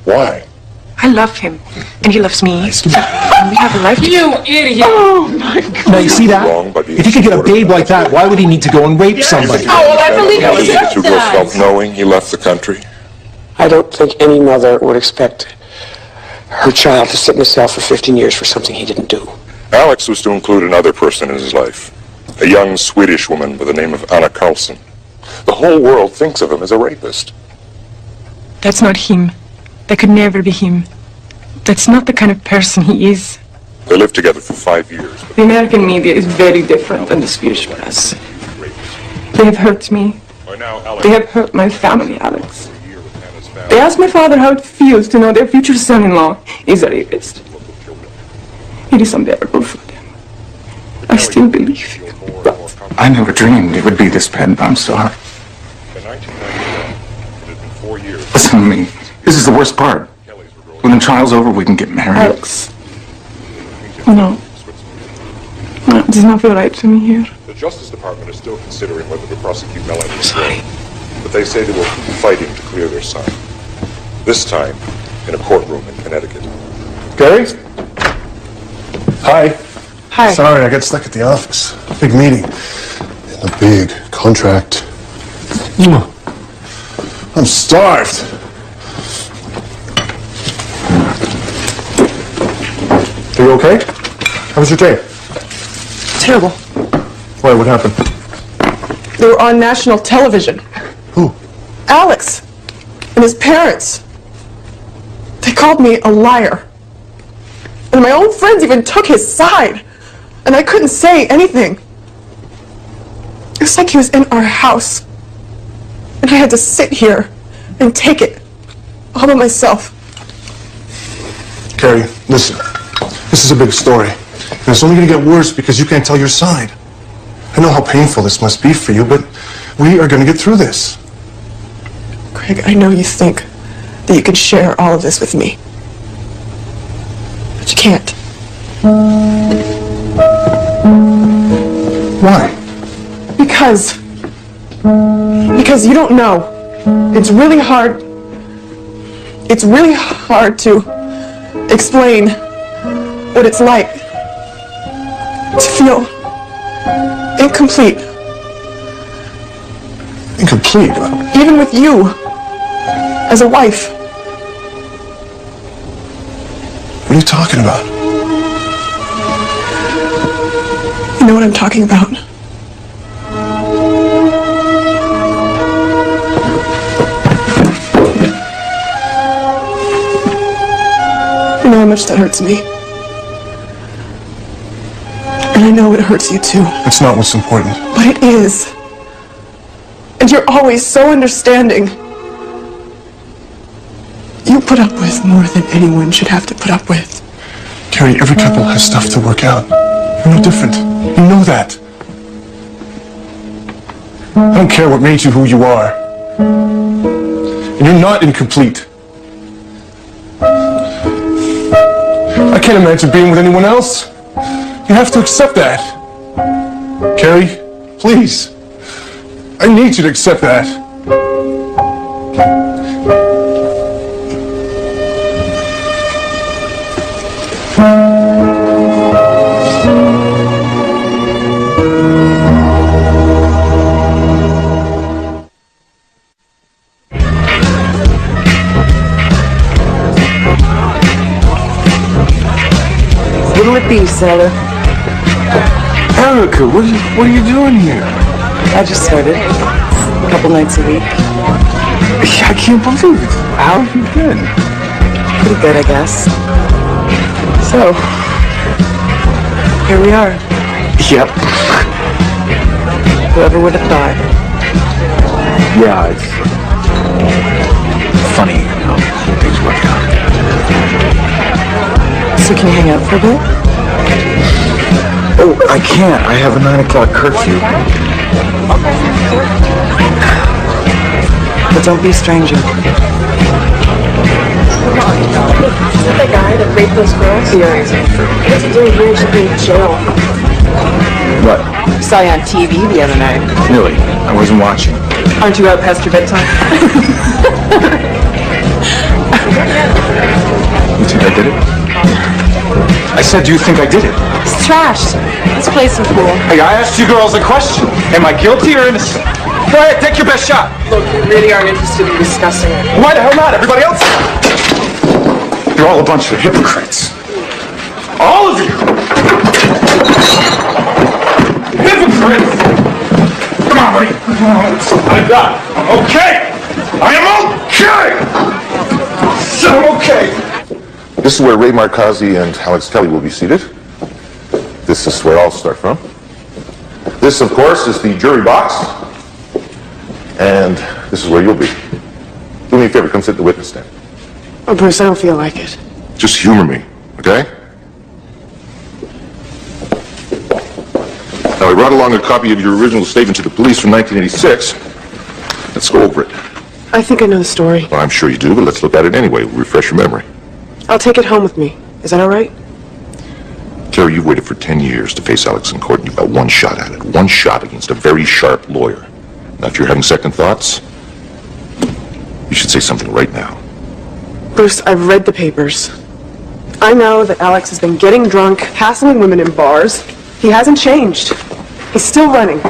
Why? I love him, and he loves me. And we have a life together. you idiot. Oh, my God. Now, you see that? Wrong, but If he could get a babe like that, why would he need to go and rape somebody? Oh, well, I believe Did he the 2 girls does. self-knowing he left the country? I don't think any mother would expect Her child to sit in a cell for 15 years for something he didn't do. Alex was to include another person in his life, a young Swedish woman by the name of Anna Carlson. The whole world thinks of him as a rapist. That's not him. That could never be him. That's not the kind of person he is. They lived together for 5 years. The American media is very different than the Swedish press. They have hurt me. They have hurt my family, Alex. They asked my father how it feels to know their future son-in-law is a rapist. It is unbearable for them. I still believe you, but... I never dreamed it would be this bad. I'm sorry. Listen to me. This is the worst part. When the trial's over, we can get married. Alex. No. No, it does not feel right to me here. The Justice Department is still considering whether to prosecute Melanie as well. But they say they will keep fighting to clear their son. This time, in a courtroom in Connecticut. Gary? Hi. Hi. Sorry, I got stuck at the office. Big meeting. And a big contract. I'm starved. Are you okay? How was your day? Terrible. Why, what happened? They were on national television. Who? Alex and his parents. They called me a liar. And my own friends even took his side. And I couldn't say anything. It was like he was in our house. And I had to sit here and take it all by myself. Carrie, listen. This is a big story. And it's only going to get worse because you can't tell your side. I know how painful this must be for you, but we are going to get through this. Craig, I know you think that you can share all of this with me. But you can't. Why? Because you don't know. It's really hard to explain what it's like to feel incomplete. Incomplete? Even with you as a wife. What are you talking about? You know what I'm talking about. You know how much that hurts me. And I know it hurts you too. That's not what's important. But it is. And you're always so understanding. You put up with more than anyone should have to put up with. Carrie, every couple has stuff to work out. You're no different. You know that. I don't care what made you who you are. And you're not incomplete. I can't imagine being with anyone else. You have to accept that. Carrie, please. I need you to accept that. What'll it be, Sailor? Erica, what are you doing here? I just started. A couple nights a week. I can't believe it. How have you been? Pretty good, I guess. So, here we are. Yep. Whoever would have thought. Yeah, it's funny how things work out. So can you hang out for a bit? Oh, I can't. I have a 9 o'clock curfew. But don't be a stranger. Is that the guy that raped those girls? Yeah. What's he doing here? Should be in jail. What? Saw you on TV the other night. Really? I wasn't watching. Aren't you out past your bedtime? You think I did it? I said, do you think I did it? It's trash. This place is cool. Hey, I asked you girls a question. Am I guilty or innocent? Go ahead, take your best shot. Look, we really aren't interested in discussing it. Why the hell not? Everybody else? You're all a bunch of hypocrites. All of you! Hypocrites! Come on, buddy. I got it. I'm okay. I am okay! So I'm okay. This is where Ray Markazi and Alex Kelly will be seated. This is where I'll start from. This, of course, is the jury box. And this is where you'll be. Do me a favor, come sit in the witness stand. Oh, Bruce, I don't feel like it. Just humor me, okay? Now, I brought along a copy of your original statement to the police from 1986. Let's go over it. I think I know the story. Well, I'm sure you do, but let's look at it anyway. Refresh your memory. I'll take it home with me. Is that all right? Terry, you've waited for 10 years to face Alex in court, and you've got one shot at it. One shot against a very sharp lawyer. Now, if you're having second thoughts, you should say something right now. Bruce, I've read the papers. I know that Alex has been getting drunk, hassling women in bars. He hasn't changed. He's still running.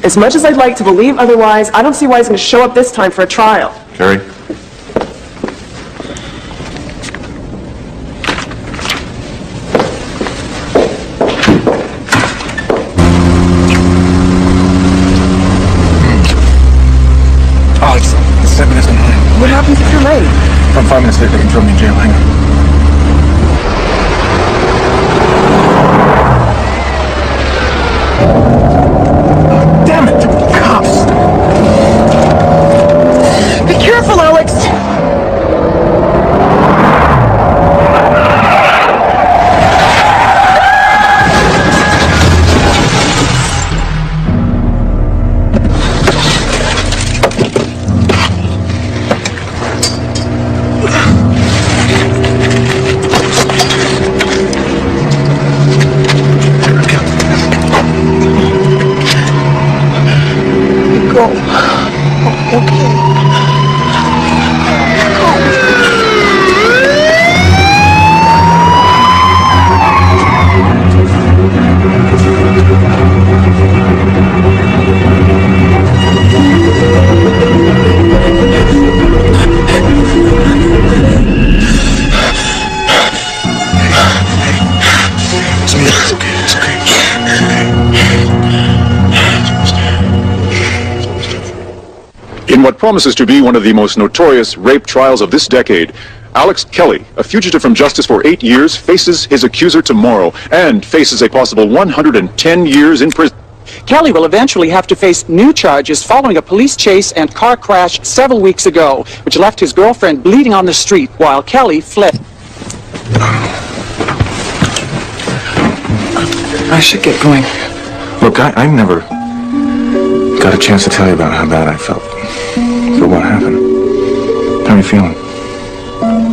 As much as I'd like to believe otherwise, I don't see why he's going to show up this time for a trial. Terry? Oh, it's 7 minutes behind. What happens if you're late? If I'm 5 minutes late, they can throw me in jail. Hang on. Damn it, the cops! Be careful, Alex! In what promises to be one of the most notorious rape trials of this decade, Alex Kelly, a fugitive from justice for 8 years, faces his accuser tomorrow and faces a possible 110 years in prison. Kelly will eventually have to face new charges following a police chase and car crash several weeks ago, which left his girlfriend bleeding on the street while Kelly fled. I should get going. Look, I never got a chance to tell you about how bad I felt. So what happened? How are you feeling?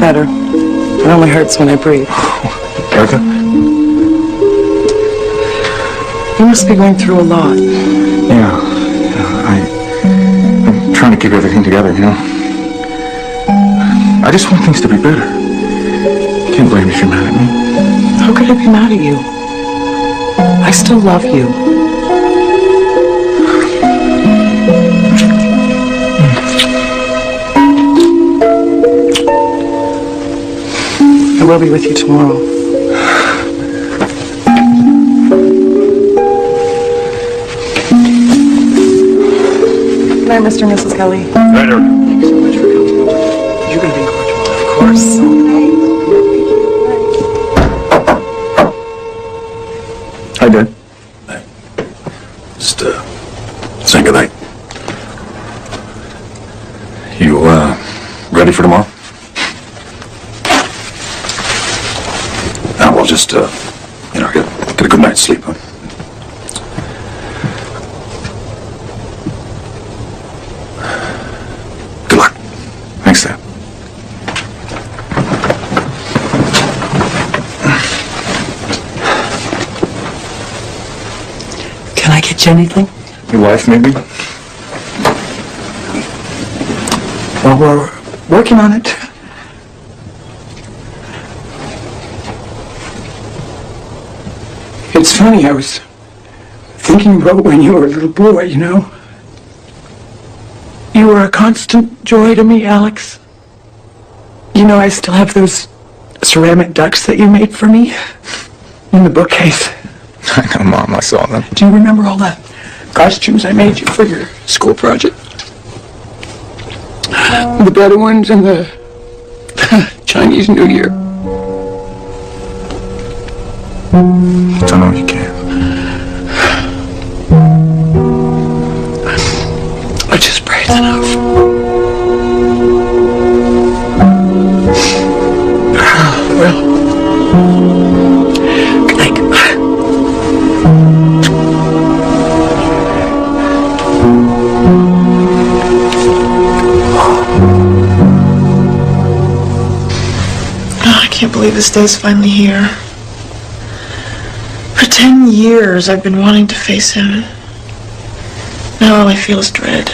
Better. It only hurts when I breathe. Erica? You must be going through a lot. Yeah. I'm trying to keep everything together, you know? I just want things to be better. Can't blame me if you're mad at me. How could I be mad at you? I still love you. I will be with you tomorrow. Good night, Mr. and Mrs. Kelly. Right, Eric. Thank you so much for coming over. You're going to be in court tomorrow, of course. I did. Just, saying goodnight. You, ready for tomorrow? Now, we'll just, you know, get a good night's sleep, huh? Good luck. Thanks, Dad. Can I get you anything? Your wife, maybe? Well, we're working on it. It's funny, I was thinking about when you were a little boy, you know. You were a constant joy to me, Alex. You know, I still have those ceramic ducks that you made for me in the bookcase. I know, Mom, I saw them. Do you remember all the costumes I made you for your school project? The better ones and the Chinese New Year. Don't know if you can. I just pray it's enough. Well, good night. I can't believe this day's finally here. For 10 years, I've been wanting to face him. Now all I feel is dread.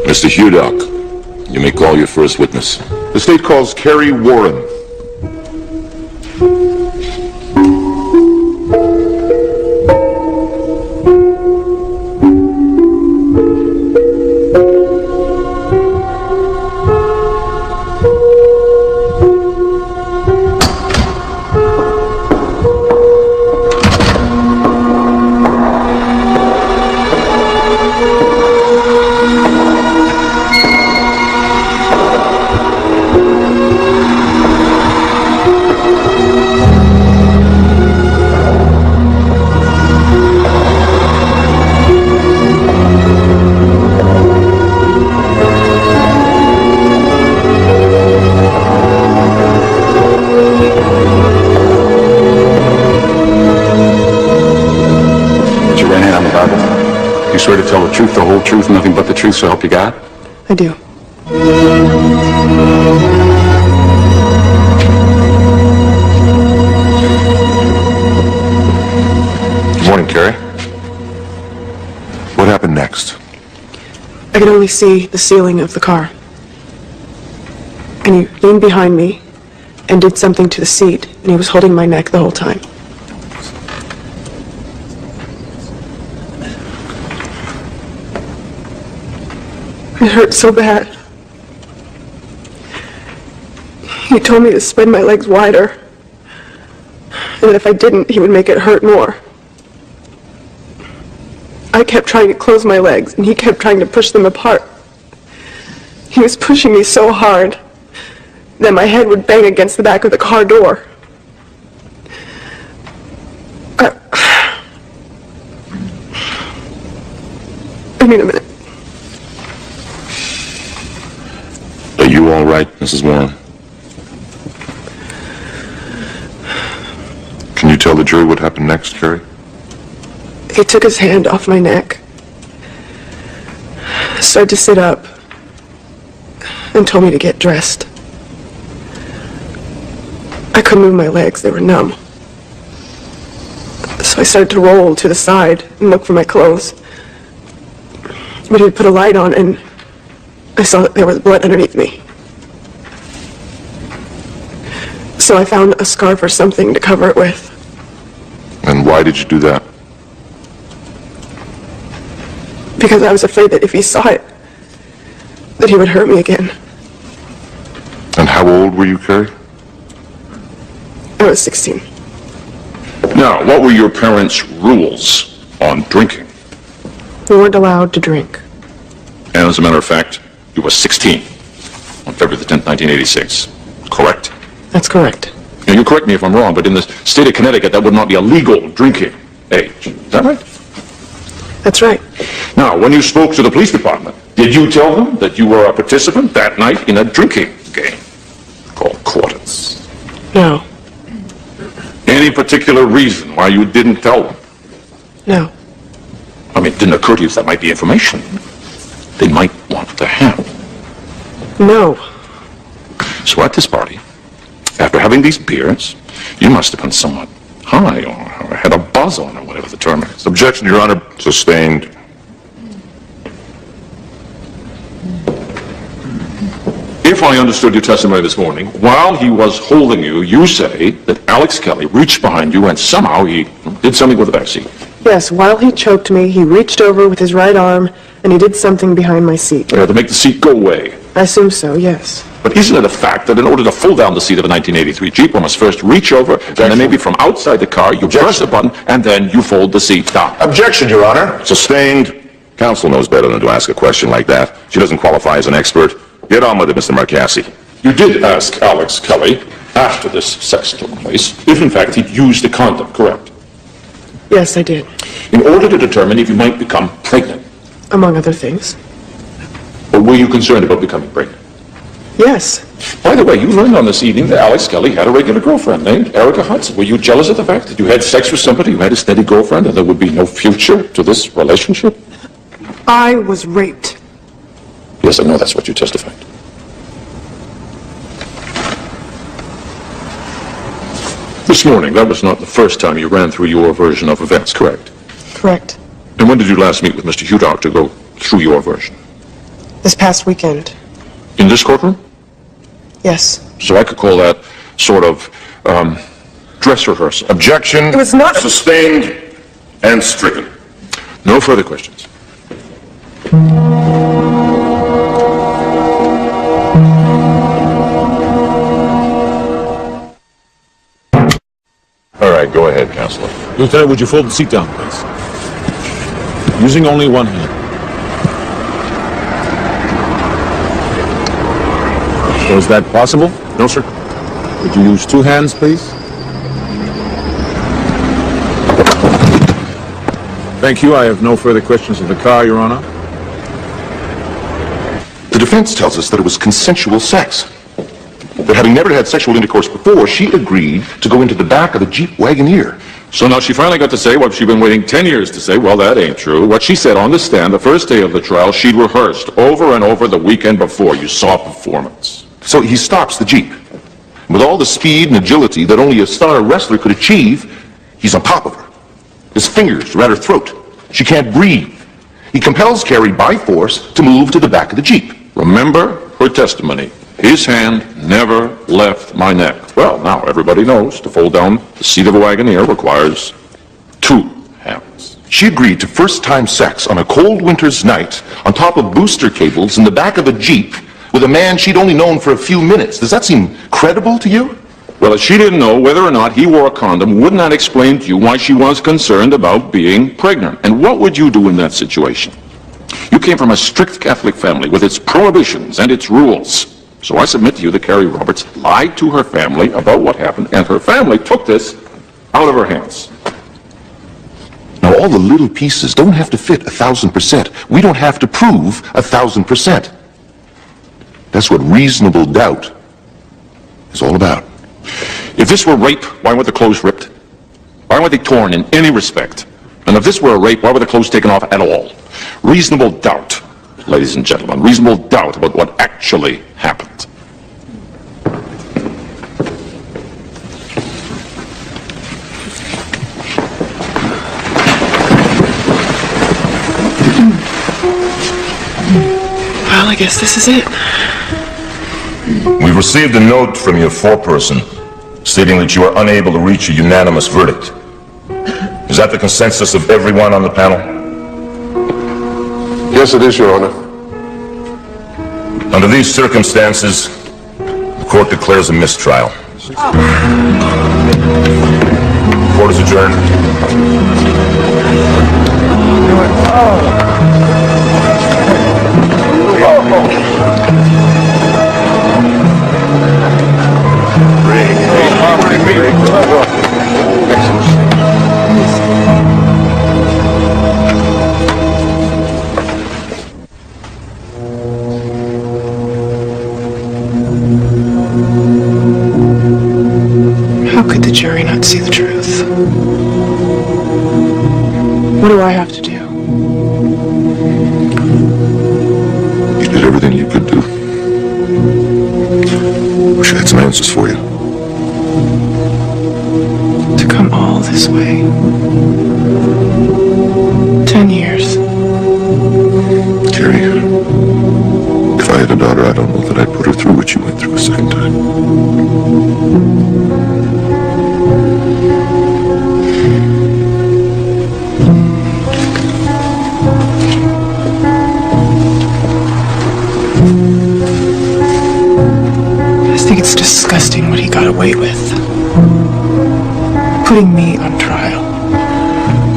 Mr. Hudock, you may call your first witness. The state calls Carrie Warren. You swear to tell the truth, the whole truth, nothing but the truth, so help you God? I do. Good morning, Carrie. What happened next? I could only see the ceiling of the car. And he leaned behind me and did something to the seat, and he was holding my neck the whole time. It hurt so bad. He told me to spread my legs wider, and that if I didn't, he would make it hurt more. I kept trying to close my legs, and he kept trying to push them apart. He was pushing me so hard that my head would bang against the back of the car door. I need a minute. Are you all right, Mrs. Warren? Can you tell the jury what happened next, Carrie? He took his hand off my neck, started to sit up, and told me to get dressed. I couldn't move my legs, they were numb. So I started to roll to the side and look for my clothes. But he put a light on, and I saw that there was blood underneath me. So I found a scarf or something to cover it with. And why did you do that? Because I was afraid that if he saw it, that he would hurt me again. And how old were you, Carrie? I was 16. Now, what were your parents' rules on drinking? We weren't allowed to drink. And as a matter of fact, you were 16 on February the 10th, 1986. Correct? That's correct. Now, you correct me if I'm wrong, but in the state of Connecticut, that would not be a legal drinking age. Is that right? That's right. Now, when you spoke to the police department, did you tell them that you were a participant that night in a drinking game called quarters? No. Any particular reason why you didn't tell them? No. I mean, it didn't occur to you that might be information they might want to have. No. So at this party, after having these beers, you must have been somewhat high or had a buzz on or whatever the term is. Objection, Your Honor. Sustained. I understood your testimony this morning, while he was holding you, you say that Alex Kelly reached behind you and somehow he did something with the back seat. Yes, while he choked me, he reached over with his right arm and he did something behind my seat. To make the seat go away. I assume so, yes. But isn't it a fact that in order to pull down the seat of a 1983 Jeep, one must first reach over, and then maybe from outside the car, you press a button, and then you fold the seat down? Objection, Your Honor. Sustained. Counsel knows better than to ask a question like that. She doesn't qualify as an expert. Get on with it, Mr. Marcassi. You did ask Alex Kelly, after this sex took place, if in fact he'd used the condom, correct? Yes, I did. In order to determine if you might become pregnant. Among other things. Or were you concerned about becoming pregnant? Yes. By the way, you learned on this evening that Alex Kelly had a regular girlfriend named Erica Hudson. Were you jealous of the fact that you had sex with somebody who had a steady girlfriend and there would be no future to this relationship? I was raped. Yes, I know that's what you testified. This morning, that was not the first time you ran through your version of events, correct? Correct. And when did you last meet with Mr. Hudock to go through your version? This past weekend. In this courtroom? Yes. So I could call that sort of dress rehearsal. Objection. It was not... Sustained and stricken. No further questions. All right, go ahead, Counselor. Lieutenant, would you fold the seat down, please? Using only one hand. So is that possible? No, sir. Would you use two hands, please? Thank you. I have no further questions of the car, Your Honor. The defense tells us that it was consensual sex. That having never had sexual intercourse before, she agreed to go into the back of the Jeep Wagoneer. So now she finally got to say what she'd been waiting 10 years to say. Well, that ain't true. What she said on the stand the first day of the trial, she'd rehearsed over and over the weekend before. You saw performance. So he stops the Jeep. With all the speed and agility that only a star wrestler could achieve, he's on top of her. His fingers are at her throat. She can't breathe. He compels Carrie by force to move to the back of the Jeep. Remember her testimony. His hand never left my neck. Well, now everybody knows to fold down the seat of a Wagoneer requires two hands. She agreed to first-time sex on a cold winter's night on top of booster cables in the back of a Jeep with a man she'd only known for a few minutes. Does that seem credible to you? Well, if she didn't know whether or not he wore a condom, wouldn't that explain to you why she was concerned about being pregnant? And what would you do in that situation? You came from a strict Catholic family with its prohibitions and its rules. So I submit to you that Carrie Roberts lied to her family about what happened, and her family took this out of her hands. Now, all the little pieces don't have to fit 1,000%. We don't have to prove 1,000%. That's what reasonable doubt is all about. If this were rape, why weren't the clothes ripped? Why weren't they torn in any respect? And if this were a rape, why were the clothes taken off at all? Reasonable doubt, ladies and gentlemen, reasonable doubt about what actually happened. Well, I guess this is it. We've received a note from your foreperson stating that you are unable to reach a unanimous verdict. Is that the consensus of everyone on the panel? Yes, it is, Your Honor. Under these circumstances, the court declares a mistrial. Court is adjourned. How could the jury not see the truth? What do I have to do? You did everything you could do. Wish I had some answers for you. To come all this way. 10 years. Carrie, if I had a daughter, I don't know that I'd put her through what you away with. Putting me on trial.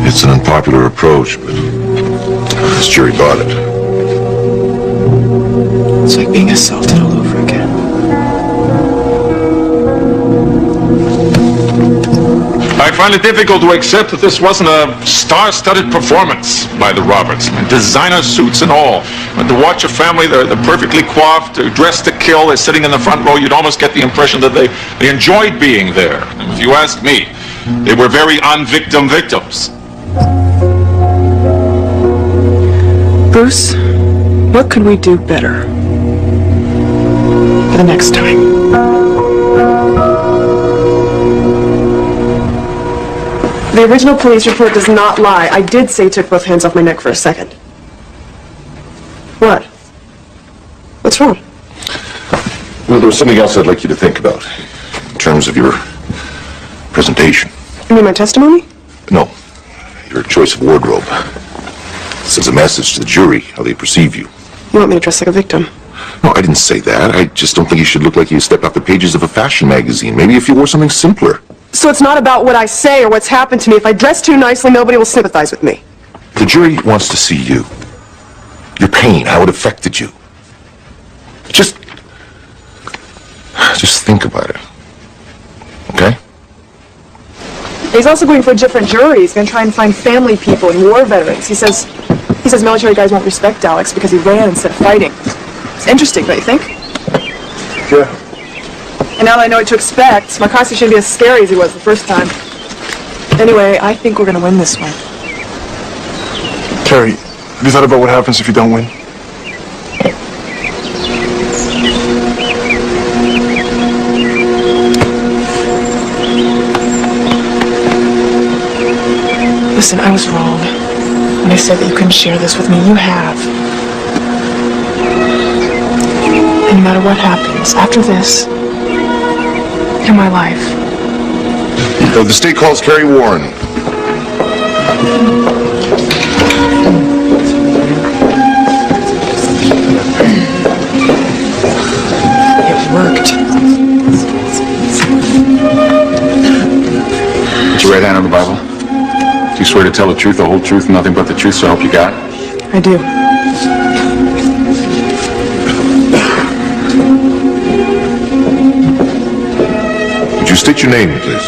It's an unpopular approach, but this jury bought it. It's like being assaulted all over again. I find it difficult to accept that this wasn't a star-studded performance by the Roberts. Designer suits and all. But to watch a family, they're perfectly coiffed, they're dressed to kill, they're sitting in the front row, you'd almost get the impression that they enjoyed being there. And if you ask me, they were very un-victim victims. Bruce, what could we do better for the next time? The original police report does not lie. I did say he took both hands off my neck for a second. What? What's wrong? Well, there was something else I'd like you to think about in terms of your presentation. You mean my testimony? No, your choice of wardrobe. It sends a message to the jury how they perceive you. You want me to dress like a victim? No, I didn't say that. I just don't think you should look like you stepped off the pages of a fashion magazine. Maybe if you wore something simpler. So it's not about what I say or what's happened to me. If I dress too nicely, nobody will sympathize with me. The jury wants to see you. Your pain, how it affected you. Just think about it. Okay? He's also going for a different jury. He's going to try and find family people and war veterans. He says military guys won't respect Alex because he ran instead of fighting. It's interesting, don't you think? Yeah. And now that I know what to expect, my costume shouldn't be as scary as he was the first time. Anyway, I think we're going to win this one. Carrie, have you thought about what happens if you don't win? Listen, I was wrong when I said that you couldn't share this with me. You have. And no matter what happens after this, you're my life. The state calls Carrie Warren. It worked. Put your right hand on the Bible. Do you swear to tell the truth, the whole truth, and nothing but the truth, so help you God? I do. Would you state your name, please?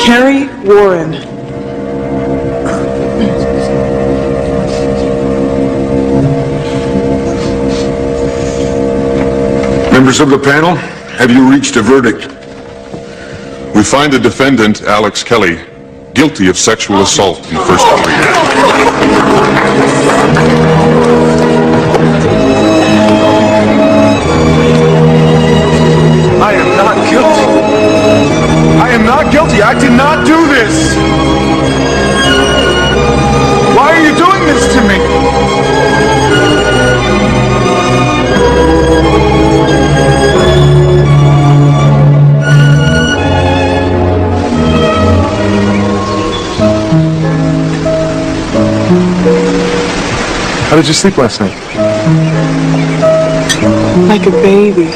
Carrie Warren. Members of the panel, have you reached a verdict? We find the defendant, Alex Kelly, guilty of sexual assault in the first degree. I am not guilty. I am not guilty. I did not do this. Why are you doing this to me? How did you sleep last night? Like a baby.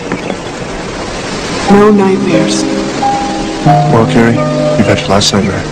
No nightmares. Well, Carrie, you've had your last nightmare.